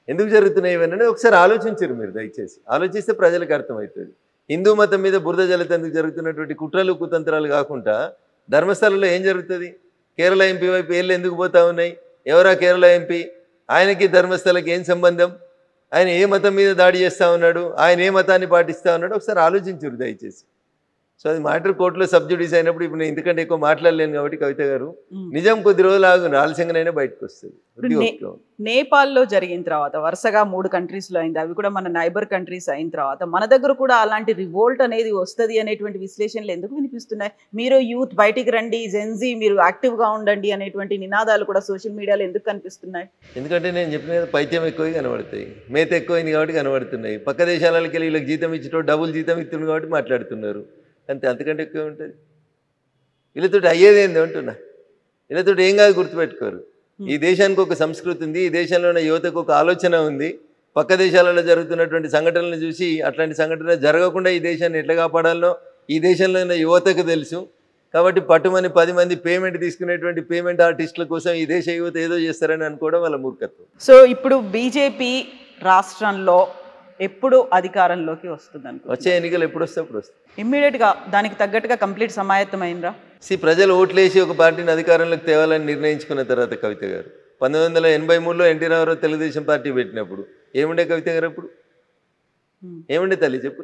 ఎందుకు జరుగుతున్నాయి ఇవన్నీ ఒకసారి ఆలోచించరు మీరు. దయచేసి ఆలోచిస్తే ప్రజలకు అర్థమవుతుంది. హిందూ మతం మీద బురద జల్లేందుకు జరుగుతున్నటువంటి కుట్రలు కుతంత్రాలు కాకుండా ధర్మస్థలంలో ఏం జరుగుతుంది? కేరళ ఎంపీ వైపు ఏళ్ళు ఎందుకు పోతా ఉన్నాయి? ఎవరా కేరళ ఎంపీ? ఆయనకి ధర్మస్థలకి ఏం సంబంధం? ఆయన ఏ మతం మీద దాడి చేస్తూ ఉన్నాడు? ఆయన ఏ మతాన్ని పాటిస్తూ ఉన్నాడు? ఒకసారి ఆలోచించరు దయచేసి. సో అది మ్యాటర్ కోర్టులో సబ్జుడిస్ అయినప్పుడు ఇప్పుడు నేను ఇంతకంటే ఎక్కువ మాట్లాడలేను కాబట్టి కవిత గారు, నిజం కొద్ది రోజులు ఆగు, ఆలస్యంగానైనా బయటకు వస్తుంది. నేపాల్లో జరిగిన తర్వాత వరుసగా 3 కంట్రీస్లో అయింది, అవి కూడా మన నైబర్ కంట్రీస్ అయిన తర్వాత మన దగ్గర కూడా అలాంటి రివోల్ట్ అనేది వస్తుంది అనేటువంటి విశ్లేషణలు ఎందుకు వినిపిస్తున్నాయి? మీరు యూత్ బయటికి రండి, జెన్జీ మీరు యాక్టివ్గా ఉండండి అనేటువంటి నినాదాలు కూడా సోషల్ మీడియాలో ఎందుకు కనిపిస్తున్నాయి? ఎందుకంటే నేను చెప్పిన పైత్యం ఎక్కువ కనబడతాయి, మేత ఎక్కువైంది కాబట్టి కనబడుతున్నాయి. పక్క దేశాలకి వెళ్ళి వీళ్ళకి జీతం ఇచ్చేటో డబుల్ జీతం ఇస్తుంది కాబట్టి మాట్లాడుతున్నారు అంతే, అంతకంటే ఎక్కువ ఉంటుంది. వీళ్ళతో అయ్యేది ఏంది అంటున్నా, వీళ్ళతో ఏం కాదు గుర్తుపెట్టుకోరు. ఈ దేశానికి ఒక సంస్కృతి ఉంది, ఈ దేశంలో ఉన్న యువతకు ఒక ఆలోచన ఉంది. పక్క దేశాలలో జరుగుతున్నటువంటి సంఘటనలను చూసి అట్లాంటి సంఘటన జరగకుండా ఈ దేశాన్ని ఎట్లా కాపాడాలో ఈ దేశంలో ఉన్న యువతకు తెలుసు. కాబట్టి పట్టుమని 10 మంది పేమెంట్ తీసుకునేటువంటి పేమెంట్ ఆర్టిస్టుల కోసం ఈ దేశ యువత ఏదో చేస్తారని అనుకోవడం వాళ్ళ మూర్ఖత్వం. సో ఇప్పుడు బీజేపీ రాష్ట్రంలో ఎప్పుడు అధికారంలోకి వస్తుంది అనుకో? వచ్చే ఎన్నికలు ఎప్పుడు వస్తే అప్పుడు వస్తాయి. ఇమ్మీడియట్గా దానికి తగ్గట్టుగా కంప్లీట్ సమాయత్తమైందా? ప్రజలు ఓట్లేసి ఒక పార్టీని అధికారంలోకి తేవాలని నిర్ణయించుకున్న తర్వాత కవిత గారు 1983లో ఎన్టీ రామారావు తెలుగుదేశం పార్టీ పెట్టినప్పుడు ఏముండే కవిత గారు? అప్పుడు ఏముండే తల్లి చెప్పు?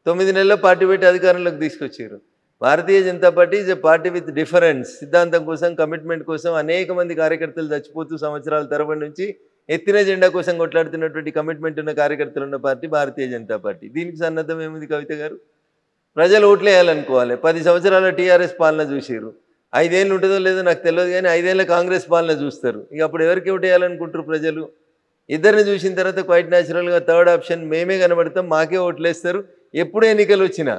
9 నెలల్లో పార్టీ పెట్టి అధికారంలోకి తీసుకొచ్చారు. Bharatiya Janata party is a party with difference. సిద్ధాంతం కోసం, కమిట్మెంట్ కోసం అనేక మంది కార్యకర్తలు చచ్చిపోతూ సంవత్సరాల తరబడి నుంచి ఎత్తిన జెండా కోసం కొట్లాడుతున్నటువంటి కమిట్మెంట్ ఉన్న కార్యకర్తలు ఉన్న పార్టీ భారతీయ జనతా పార్టీ. దీనికి సన్నద్ధం ఏముంది కవిత గారు? ప్రజలు ఓట్లు వేయాలనుకోవాలి. 10 సంవత్సరాల టీఆర్ఎస్ పాలన చూసారు. 5 ఏళ్ళు ఉంటుందో లేదో నాకు తెలియదు, కానీ 5 ఏళ్ళ కాంగ్రెస్ పాలన చూస్తారు. ఇక అప్పుడు ఎవరికి ఓటు వేయాలనుకుంటారు ప్రజలు? ఇద్దరిని చూసిన తర్వాత క్వైట్ న్యాచురల్గా థర్డ్ ఆప్షన్ మేమే కనబడతాం, మాకే ఓట్లు వేస్తారు. ఎప్పుడు ఎన్నికలు వచ్చినా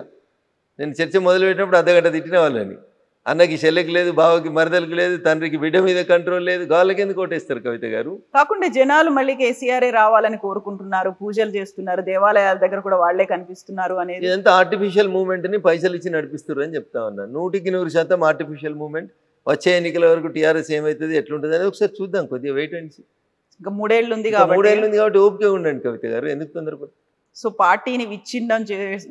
నేను చర్చ మొదలుపెట్టినప్పుడు అర్ధగంట తిట్టిన వాళ్ళని, అన్నకి చెల్లెకి లేదు, బావకి మరదలకి లేదు, తండ్రికి బిడ్డ మీద కంట్రోల్ లేదు, గాళ్ళకి ఎందుకు ఓటేస్తారు కవిత గారు? కాకుండా జనాలు మళ్ళీ కేసీఆర్ రావాలని కోరుకుంటున్నారు, పూజలు చేస్తున్నారు, దేవాలయాల దగ్గర కూడా వాళ్లే కనిపిస్తున్నారు అనేది ఇదంతా ఆర్టిఫిషియల్ మూవ్మెంట్ని పైసలు ఇచ్చి నడిపిస్తారు అని చెప్తా ఉన్నాను. 100% ఆర్టిఫిషియల్ మూవ్మెంట్. వచ్చే ఎన్నికల వరకు టీఆర్ఎస్ ఏమవుతుంది, ఎట్లుంటుంది అనేది ఒకసారి చూద్దాం. కొద్దిగా వెయిట్ అండ్ సీ. ఇంకా 3 ఏళ్ళు ఉంది కాబట్టి 3 ఏళ్ళు ఉంది కాబట్టి ఓపిక ఉండండి కవిత గారు, ఎందుకు తొందరపడి. సో పార్టీని విచ్ఛిన్నం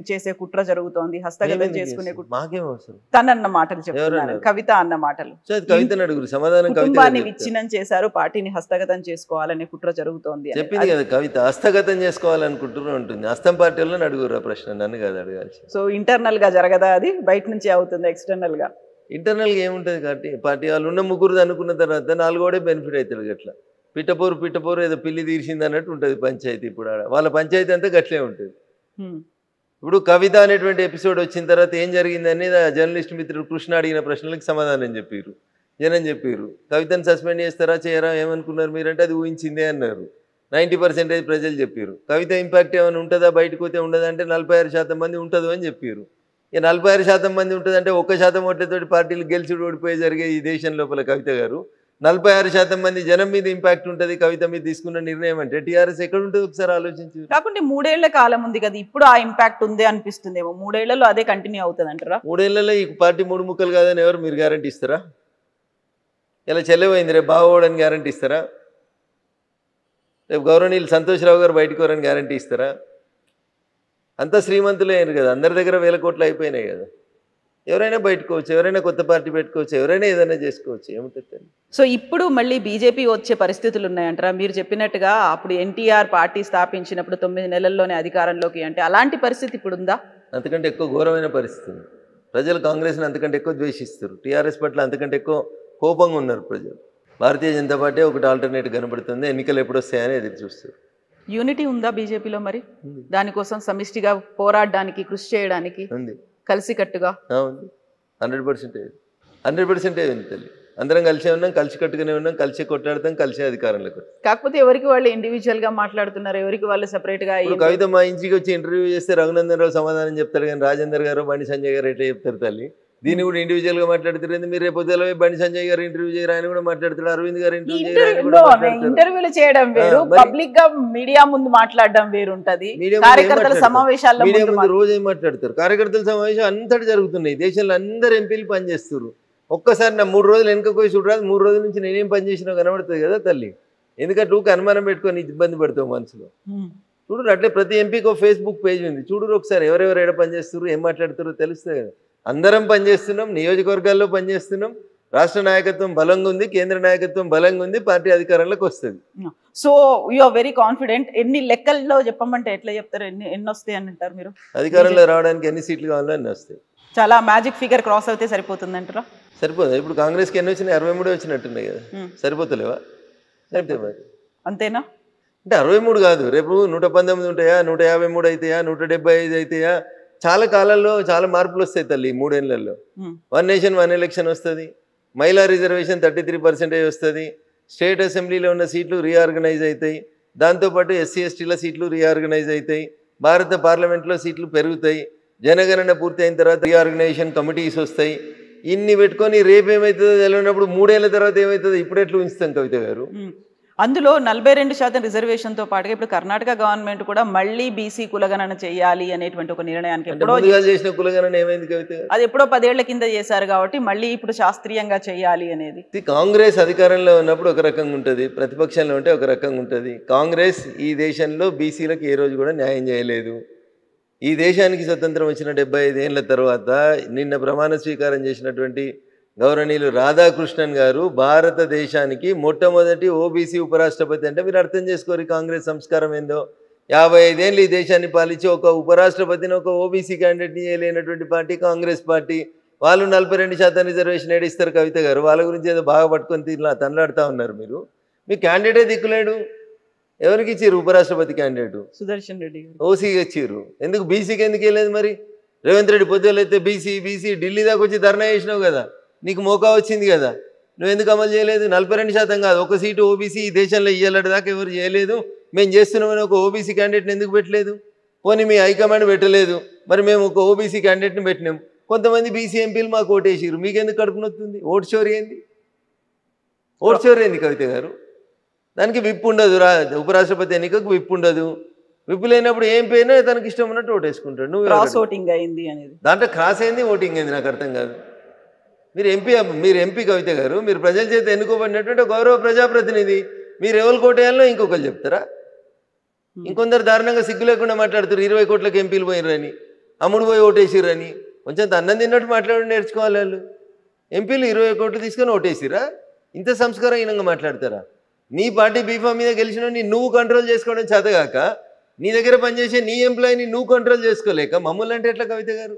చేసే కుట్ర జరుగుతోంది, హస్తగతం చేసుకునే కుట్ర. మాకేం అవసరం? తనన్న మాటలు చెప్తున్నారు, కవిత అన్న మాటలు. కవితను అడుగురు, సమాధానం. కుటుంబాన్ని విచ్ఛిన్నం చేశారు, పార్టీని హస్తగతం చేసుకోవాలనే కుట్ర జరుగుతోంది చెప్పింది కదా కవిత. హస్తగతం చేసుకోవాలనుకుంటున్నా ఉంటుంది. హస్తం పార్టీలో అడుగురు ఆ ప్రశ్న, నన్ను కాదు అడగాల్సి. సో ఇంటర్నల్ గా జరగదా అది? బయట నుంచి అవుతుంది ఎక్స్టర్నల్ గా? ఇంటర్నల్గా ఏముంటుంది కాబట్టి పార్టీ వాళ్ళు ఉన్న ముగ్గురు అనుకున్న తర్వాత 4 బెనిఫిట్ అవుతుంది. అట్లా పిట్టపోరు ఏదో పిల్లి తీర్చింది అన్నట్టు ఉంటుంది పంచాయతీ. ఇప్పుడు వాళ్ళ పంచాయతీ అంతా గట్లే ఉంటుంది. ఇప్పుడు కవిత అనేటువంటి ఎపిసోడ్ వచ్చిన తర్వాత ఏం జరిగిందని జర్నలిస్ట్ మిత్రుడు కృష్ణ అడిగిన ప్రశ్నలకు సమాధానం చెప్పారు, జనం చెప్పారు. కవితను సస్పెండ్ చేస్తారా చేయరా ఏమనుకున్నారు మీరంటే అది ఊహించిందే అన్నారు. 90% ప్రజలు చెప్పారు. కవిత ఇంపాక్ట్ ఏమైనా ఉంటుందా, బయటకు పోతే ఉండదంటే 46% మంది ఉంటుంది అని చెప్పారు. ఇక 46% మంది ఉంటుందంటే 1% ఓట్లతోటి పార్టీలు గెలిచి ఓడిపోయి జరిగే ఈ దేశం లోపల కవిత గారు 46% మంది జనం మీద ఇంపాక్ట్ ఉంటుంది కవిత మీద తీసుకున్న నిర్ణయం అంటే టీఆర్ఎస్ ఎక్కడ ఉంటుంది ఒకసారి ఆలోచించి. కాకుంటే 3 ఏళ్ల కాలం ఉంది కదా, ఇప్పుడు ఆ ఇంపాక్ట్ ఉంది అనిపిస్తుందేమో. 3 ఏళ్లలో అదే కంటిన్యూ అవుతుంది అంటారా? 3 ఏళ్లలో ఈ పార్టీ 3 ముక్కలు కాదని ఎవరు మీరు గ్యారంటీ ఇస్తారా? ఇలా చెల్లెపోయింది రేపు బాగోడని గ్యారంటీ ఇస్తారా? రేపు గౌరవనీయులు సంతోష్రావు గారు బయటకు వరని గ్యారంటీ ఇస్తారా? అంతా శ్రీమంతులే అయ్యారు కదా, అందరి దగ్గర 1000 కోట్లు అయిపోయినాయి కదా. ఎవరైనా బయటకోవచ్చు, ఎవరైనా కొత్త పార్టీ పెట్టుకోవచ్చు, ఎవరైనా ఏదైనా చేసుకోవచ్చు, ఏముంటుంది. సో ఇప్పుడు మళ్ళీ బీజేపీ వచ్చే పరిస్థితులు ఉన్నాయంటారా? మీరు చెప్పినట్టుగా అప్పుడు ఎన్టీఆర్ పార్టీ స్థాపించినప్పుడు 9 నెలల్లోనే అధికారంలోకి అంటే అలాంటి పరిస్థితి ఇప్పుడు ఉందా? అంతకంటే ఎక్కువ ఘోరమైన పరిస్థితి ఉంది. ప్రజలు కాంగ్రెస్ని అంతకంటే ఎక్కువ ద్వేషిస్తారు. టీఆర్ఎస్ పట్ల అంతకంటే ఎక్కువ కోపంగా ఉన్నారు ప్రజలు. భారతీయ జనతా పార్టీ ఒకటి ఆల్టర్నేట్ కనబడుతుంది. ఎన్నికలు ఎప్పుడు వస్తాయని ఎదురు చూస్తారు. యూనిటీ ఉందా బీజేపీలో మరి? దానికోసం సమిష్టిగా పోరాడడానికి, కృషి చేయడానికి ఉంది, కలిసికట్టుగా ఉంది. 100% 100% ఉంది తల్లి. అందరం కలిసే ఉన్నాం, కలిసి కట్టుకునే ఉన్నాం, కలిసి కొట్లాడతాం, కలిసే అధికారంలోకి. కాకపోతే ఎవరికి వాళ్ళు ఇండివిజువల్ గా మాట్లాడుతున్నారు, ఎవరికి వాళ్ళు సెపరేట్ గా. ఇప్పుడు కవిత మా ఇంటికి వచ్చి ఇంటర్వ్యూ చేస్తే రఘునందన్ రావు సమాధానం చెప్తాడు, కానీ రాజేందర్ గారు బండి సంజయ్ గారు ఎట్లా చెప్తారు తల్లి? దీన్ని కూడా ఇండివిజువల్ గా మాట్లాడుతారు. మీరు రేపు పొద్దున బండి సంజయ్ గారు ఇంటర్వ్యూ చేయరు, ఆయన కూడా మాట్లాడుతారు. అరవింద్ గారు ఇంటర్వ్యూలు చేయడం వేరు, పబ్లిక్ గా మీడియా ముందు మాట్లాడడం వేరు ఉంటది. కార్యకర్తల సమావేశాల్లో మీడియా ముందు రోజు ఏం మాట్లాడతారు? కార్యకర్తల సమావేశం అంతటి జరుగుతున్నాయి. దేశంలో అందరు ఎంపీలు పనిచేస్తారు. ఒక్కసారి నా 3 రోజులు వెనుక పోయి చూడరాదు. 3 రోజుల నుంచి నేనేం పని చేసినా కనబడుతుంది కదా తల్లి. ఎందుకంటే ఊరికి అనుమానం పెట్టుకొని ఇబ్బంది పడతావు మనసులో. చూడు, అట్లే ప్రతి ఎంపీకి ఒక ఫేస్బుక్ పేజ్ ఉంది. చూడు ఒకసారి ఎవరెవరు ఎక్కడ పనిచేస్తారు, ఏం మాట్లాడుతారో తెలుస్తుంది కదా. అందరం పనిచేస్తున్నాం, నియోజకవర్గాల్లో పనిచేస్తున్నాం. రాష్ట్ర నాయకత్వం బలంగా ఉంది, కేంద్ర నాయకత్వం బలంగా ఉంది, పార్టీ అధికారంలోకి వస్తుంది. So you are very confident. ఎన్ని లెక్కల్లో చెప్పమంటే ఎట్లా చెప్తారు? ఎన్ని వస్తాయి అని అంటారు మీరు? అధికారంలో రావడానికి ఎన్ని సీట్లు కావాలో అన్ని వస్తాయి. చాలా మ్యాజిక్ ఫిగర్ క్రాస్ అయితే సరిపోతుంది అంటారా? సరిపోదు. ఇప్పుడు కాంగ్రెస్కి ఎన్ని వచ్చినాయి? 63 వచ్చినట్టున్నాయి కదా. సరిపోతలేవా? అంతే మరి. అంతేనా? అంటే 63 కాదు, రేపు 119 ఉంటాయా, 153 అవుతాయా, 175 అవుతాయా? చాలా కాలంలో చాలా మార్పులు వస్తాయి తల్లి. 3 ఏళ్లలో 1 నేషన్ 1 ఎలక్షన్ వస్తుంది. మహిళా రిజర్వేషన్ 33% వస్తుంది. స్టేట్ అసెంబ్లీలో ఉన్న సీట్లు రీఆర్గనైజ్ అవుతాయి. దాంతోపాటు ఎస్సీ ఎస్టీల సీట్లు రీఆర్గనైజ్ అవుతాయి. భారత పార్లమెంట్లో సీట్లు పెరుగుతాయి. జనగణన పూర్తి అయిన తర్వాత రీఆర్గనైజేషన్ కమిటీస్ వస్తాయి. ఇన్ని పెట్టుకొని రేపు ఏమవుతుందో తెలియనప్పుడు 3 ఏళ్ల తర్వాత ఏమవుతుందో ఇప్పుడు ఎట్లా ఉంచుతాం కవిత గారు? అందులో 42% రిజర్వేషన్తో పాటుగా ఇప్పుడు కర్ణాటక గవర్నమెంట్ కూడా మళ్ళీ బీసీ కులగణన చేయాలి అనేటువంటి ఒక నిర్ణయానికి ఎప్పుడో చేసిన కులగణన ఏమైంది కవిత గారు? అది ఎప్పుడో 10 ఏళ్ల కింద చేశారు కాబట్టి మళ్ళీ ఇప్పుడు శాస్త్రీయంగా చేయాలి అనేది. కాంగ్రెస్ అధికారంలో ఉన్నప్పుడు ఒక రకంగా ఉంటుంది, ప్రతిపక్షంలో ఉంటే ఒక రకంగా ఉంటుంది. కాంగ్రెస్ ఈ దేశంలో బీసీలకు ఏ రోజు కూడా న్యాయం చేయలేదు. ఈ దేశానికి స్వతంత్రం వచ్చిన 75 ఏళ్ల తర్వాత నిన్న ప్రమాణ స్వీకారం చేసినటువంటి గౌరవనీయులు రాధాకృష్ణన్ గారు భారతదేశానికి మొట్టమొదటి ఓబీసీ ఉపరాష్ట్రపతి. అంటే మీరు అర్థం చేసుకోరు కాంగ్రెస్ సంస్కారం ఏందో. 55 ఏళ్ళు ఈ దేశాన్ని పాలించి ఒక ఉపరాష్ట్రపతిని, ఒక ఓబీసీ క్యాండిడేట్ని చేయలేనటువంటి పార్టీ కాంగ్రెస్ పార్టీ. వాళ్ళు 42% రిజర్వేషన్ ఏడిస్తారు కవిత గారు. వాళ్ళ గురించి ఏదో బాగా పట్టుకొని తనలాడుతూ ఉన్నారు మీరు. మీ క్యాండిడేటే దిక్కులేడు. ఎవరికి ఇచ్చారు ఉపరాష్ట్రపతి క్యాండిడేట్? సుదర్శన్ రెడ్డి గారు. ఓసీకి ఇచ్చారు. ఎందుకు బీసీకి ఎందుకు వెళ్ళలేదు మరి? రేవంత్ రెడ్డి పొద్దులు అయితే బీసీ ఢిల్లీ దాకా వచ్చి ధర్నా చేసినావు కదా, నీకు మోకా వచ్చింది కదా, నువ్వు ఎందుకు అమలు చేయలేదు? 42% కాదు, ఒక సీటు ఓబీసీ ఈ దేశంలో ఇయ్యాలటి దాకా ఎవరు చేయలేదు. మేము చేస్తున్నామని ఒక ఓబీసీ క్యాండిడేట్ని ఎందుకు పెట్టలేదు? పోనీ మీ హైకమాండ్ పెట్టలేదు, మరి మేము ఒక ఓబీసీ క్యాండిడేట్ని పెట్టినాం. కొంతమంది బీసీ ఎంపీలు మాకు ఓటేసారు, మీకెందుకు కడుపు నొత్తుంది? ఓటు చోరీ ఏంది? ఓటు చోరీ ఏంది కవిత గారు? దానికి విప్పు ఉండదు. ఉపరాష్ట్రపతి ఎన్నికకు విప్పు ఉండదు. విప్పు లేనప్పుడు ఏం పోయినా తనకి ఇష్టం ఉన్నట్టు ఓటేసుకుంటాడు. నువ్వు క్రాస్ ఓటింగ్ అయింది అనేది దాంట్లో క్రాస్ అయింది, ఓటింగ్ అయింది, నాకు అర్థం కాదు. మీరు ఎంపీ కవిత గారు, మీరు ప్రజల చేత ఎన్నుకోబడినటువంటి గౌరవ ప్రజాప్రతినిధి. మీరు ఎవరు కోటేయాలో ఇంకొకరు చెప్తారా? ఇంకొందరు దారుణంగా సిగ్గు లేకుండా మాట్లాడుతారు. 20 కోట్లకు ఎంపీలు పోయినరని, అమ్ముడు పోయి ఓటేసిరని. కొంచెం అన్నం తిన్నట్టు మాట్లాడి నేర్చుకోవాలి వాళ్ళు. ఎంపీలు 20 కోట్లు తీసుకొని ఓటేసిరా? ఇంత సంస్కారహీనంగా మాట్లాడతారా? నీ పార్టీ బీఫామ్ మీద గెలిచిన నువ్వు కంట్రోల్ చేసుకోవడం చేతగాక, నీ దగ్గర పనిచేసే నీ ఎంప్లాయీని నువ్వు కంట్రోల్ చేసుకోలేక మమ్మల్ని అంటే ఎట్లా కవిత గారు?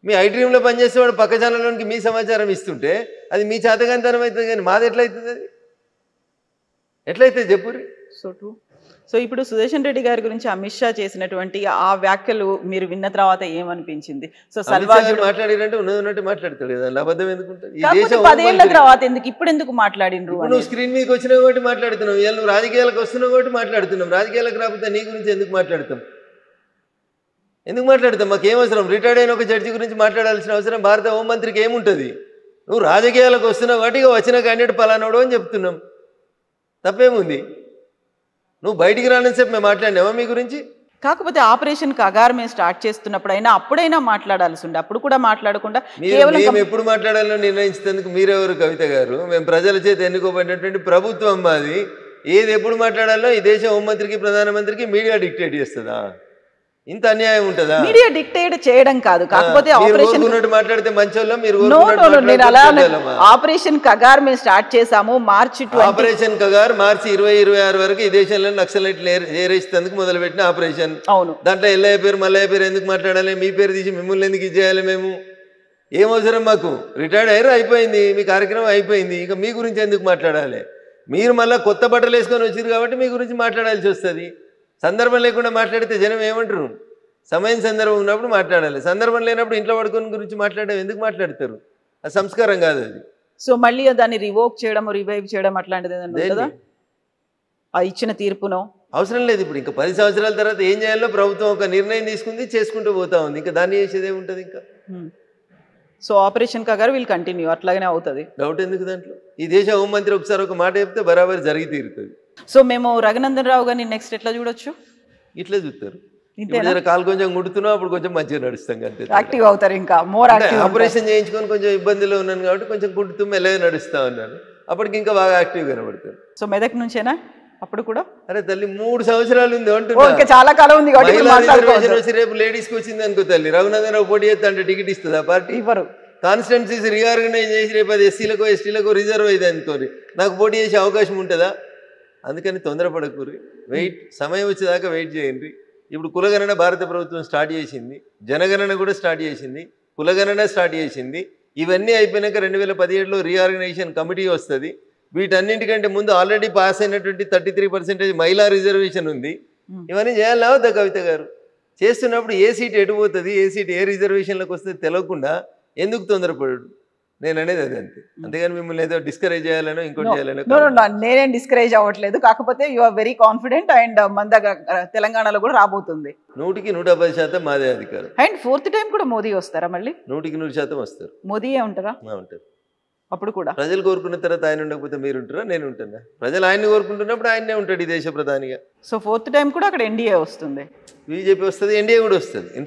మీ ఐటీఎంలో పనిచేసేవాడు పక్క ఛానల్లోనికి మీ సమాచారం ఇస్తుంటే అది మీ చేతగానితనం అవుతుంది, కానీ మాది ఎట్లయితుంది? అది ఎట్లయితే చెప్పుర్రి. So true. సో ఇప్పుడు సుదర్శన్ రెడ్డి గారి గురించి అమిత్ షా చేసినటువంటి ఆ వ్యాఖ్యలు మీరు విన్న తర్వాత ఏమనిపించింది? సో సల్వాజుడు మాట్లాడినంటే ఉన్నట్టు మాట్లాడతాడు కదా, అబద్ధం ఎందుకుంటుంది? 10 ఏళ్ల తర్వాత ఎందుకు ఇప్పుడు ఎందుకు మాట్లాడినరు? నువ్వు స్క్రీన్ మీదకి వచ్చినావు కాబట్టి మాట్లాడుతున్నావు, ఇవాళ నువ్వు రాజకీయాలకు వస్తున్నావు కాబట్టి మాట్లాడుతున్నాం. రాజకీయాలకు రాకపోతే నీ గురించి ఎందుకు మాట్లాడతాం? మాకేం అవసరం? రిటైర్డ్ అయిన ఒక జడ్జి గురించి మాట్లాడాల్సిన అవసరం భారత హోంమంత్రికి ఏముంటుంది? నువ్వు రాజకీయాలకు వస్తున్నావు కాబట్టి వచ్చిన క్యాండిడేట్ పలానాడు అని చెప్తున్నాం, తప్పేముంది? నువ్వు బయటికి రానని చెప్పి మేము మాట్లాడినావా మీ గురించి? కాకపోతే ఆపరేషన్ కగార్ మేము స్టార్ట్ చేస్తున్నప్పుడైనా అప్పుడైనా మాట్లాడాల్సి ఉండే, అప్పుడు కూడా మాట్లాడకుండా మేము ఎప్పుడు మాట్లాడాలో నిర్ణయించేందుకు మీరెవరు కవిత గారు? మేము ప్రజల చేత ఎన్నుకోబడినటువంటి ప్రభుత్వం మాది. ఏది ఎప్పుడు మాట్లాడాలో ఈ దేశ హోంమంత్రికి, ప్రధానమంత్రికి మీడియా డిక్టేట్ చేస్తుందా? ఇంత అన్యాయం ఉంటుందా? మీడియా డిక్టేట్ చేయడం కాదు, కాకపోతే ఆపరేషన్ మాట్లాడితే మంచోళ్ళం, మీరు నేను అలా ఆపరేషన్ కగార్ మేము స్టార్ట్ చేసాము మార్చి ఆపరేషన్ కగార్ మార్చి 2026 వరకు ఈ దేశంలో నక్సలైట్లు ఏరేసేందుకు మొదలుపెట్టిన ఆపరేషన్. అవును, దాంట్లో ఎల్లయ్య పేరు మల్లయ్య పేరు ఎందుకు మాట్లాడాలి? మీ పేరు తీసి మిమ్మల్ని ఎందుకు ఇచ్చేయాలి? మేము ఏం అవసరం మాకు? రిటైర్డ్ అయ్యారు, అయిపోయింది, మీ కార్యక్రమం అయిపోయింది, ఇంకా మీ గురించి ఎందుకు మాట్లాడాలి? మీరు మళ్ళీ కొత్త బట్టలు వేసుకొని వచ్చారు కాబట్టి మీ గురించి మాట్లాడాల్సి వస్తుంది. సందర్భం లేకుండా మాట్లాడితే జనం ఏమంటారు? సమయం సందర్భం ఉన్నప్పుడు మాట్లాడాలి, సందర్భం లేనప్పుడు ఇంట్లో పడుకొని గురించి మాట్లాడడం ఎందుకు మాట్లాడతారు? అది సంస్కారం కాదు అది. సో మళ్ళీ దాన్ని రివోక్ చేయడం, రివైవ్ చేయడం అట్లాంటిది ఏదైనా ఆ ఇచ్చిన తీర్పునో అవసరం లేదు. ఇప్పుడు ఇంకా 10 సంవత్సరాల తర్వాత ఏం చేయాలో ప్రభుత్వం ఒక నిర్ణయం తీసుకుంది, చేసుకుంటూ పోతా ఉంది. ఇంకా దాన్ని చేసేది ఏముంటుంది ఇంకా? So operation Kagar will continue, అట్లాగనే అవుతుంది, డౌట్ ఎందుకు దాంట్లో? ఈ దేశ హోంమంత్రి ఒకసారి ఒక మాట చెప్తే బరాబర్ జరిగి తీరుతుంది. సో మేము రఘునందన్ రావు గారిని నెక్స్ట్ ఎట్లా చూడొచ్చు? ఇట్లే చూస్తారు. కాలు కొంచెం గుడుతున్నావు, అప్పుడు కొంచెం మంచిగా నడుస్తాం అంతే. యాక్టివ్ అవుతారు, ఇంకా మోర్ యాక్టివ్. ఆపరేషన్ చేయించుకొని కొంచెం ఇబ్బందిలో ఉన్నాను కాబట్టి కొంచెం గుడుతూ మెల్లగా నడుస్తా ఉన్నాను, అప్పటికి ఇంకా బాగా యాక్టివ్ కనబడతారు. సో మెదక్ నుంచేనా అప్పుడు కూడా? అరే తల్లి 3 సంవత్సరాలు ఉంది అంటున్నా, చాలా కాలం ఉంది కాబట్టి. రేపు లేడీస్కి వచ్చింది అనుకో తల్లి, రఘునందన్ రావు పోటీ చేస్తా అంటే టికెట్ ఇస్తుందా పార్టీ? ఇవ్వరు. కాన్స్టిట్యున్సీస్ రీఆర్గనైజ్ చేసి రేపు అది ఎస్సీలకు ఎస్టీలకు రిజర్వ్ అయింది అనుకోరి, నాకు పోటీ చేసే అవకాశం ఉంటుందా? అందుకని తొందరపడకూరి, వెయిట్, సమయం వచ్చేదాకా వెయిట్ చేయండి. ఇప్పుడు కులగణన భారత ప్రభుత్వం స్టార్ట్ చేసింది, జనగణన కూడా స్టార్ట్ చేసింది, కులగణన స్టార్ట్ చేసింది. ఇవన్నీ అయిపోయినాక 2017లో రీఆర్గనైజేషన్ కమిటీ వస్తుంది. వీటన్నింటికంటే ముందు ఆల్రెడీ పాస్ అయినటువంటి 33% మహిళా రిజర్వేషన్ ఉంది. ఇవన్నీ చేయాలా వద్దా కవిత గారు? చేస్తున్నప్పుడు ఏ సీట్ ఎటు పోతుంది, ఏ సీట్ ఏ రిజర్వేషన్లకు వస్తుంది తెలియకుండా ఎందుకు తొందరపడు? నేను అనేది అది అంతే. అంతేగాని మిమ్మల్ని ఏదో డిస్కరేజ్ చేయాలనో ఇంకోటి చేయాలనో. నేనేం డిస్కరేజ్ అవ్వట్లేదు, కాకపోతే you are very confident and మన దగ్గర తెలంగాణలో కూడా రాబోతుంది. 100% మాదే అధికారం. అండ్ 4th టైం కూడా మోదీ వస్తారా? మళ్ళీ 100% వస్తారు. మోదీయే ఉంటారా? ఉంటారు. అప్పుడు కూడా ప్రజలు కోరుకున్న తర్వాత ఆయన ఉండకపోతే మీరు ఉంటారా? నేను ఉంటానా? ప్రజలు ఆయన్ని కోరుకుంటున్నప్పుడు ఆయనే ఉంటాడు ఈ దేశ ప్రధానిగా. సో 4th టైం కూడా అక్కడ ఎన్డీఏ వస్తుంది, బీజేపీ వస్తుంది, ఎన్డీఏ కూడా వస్తుంది.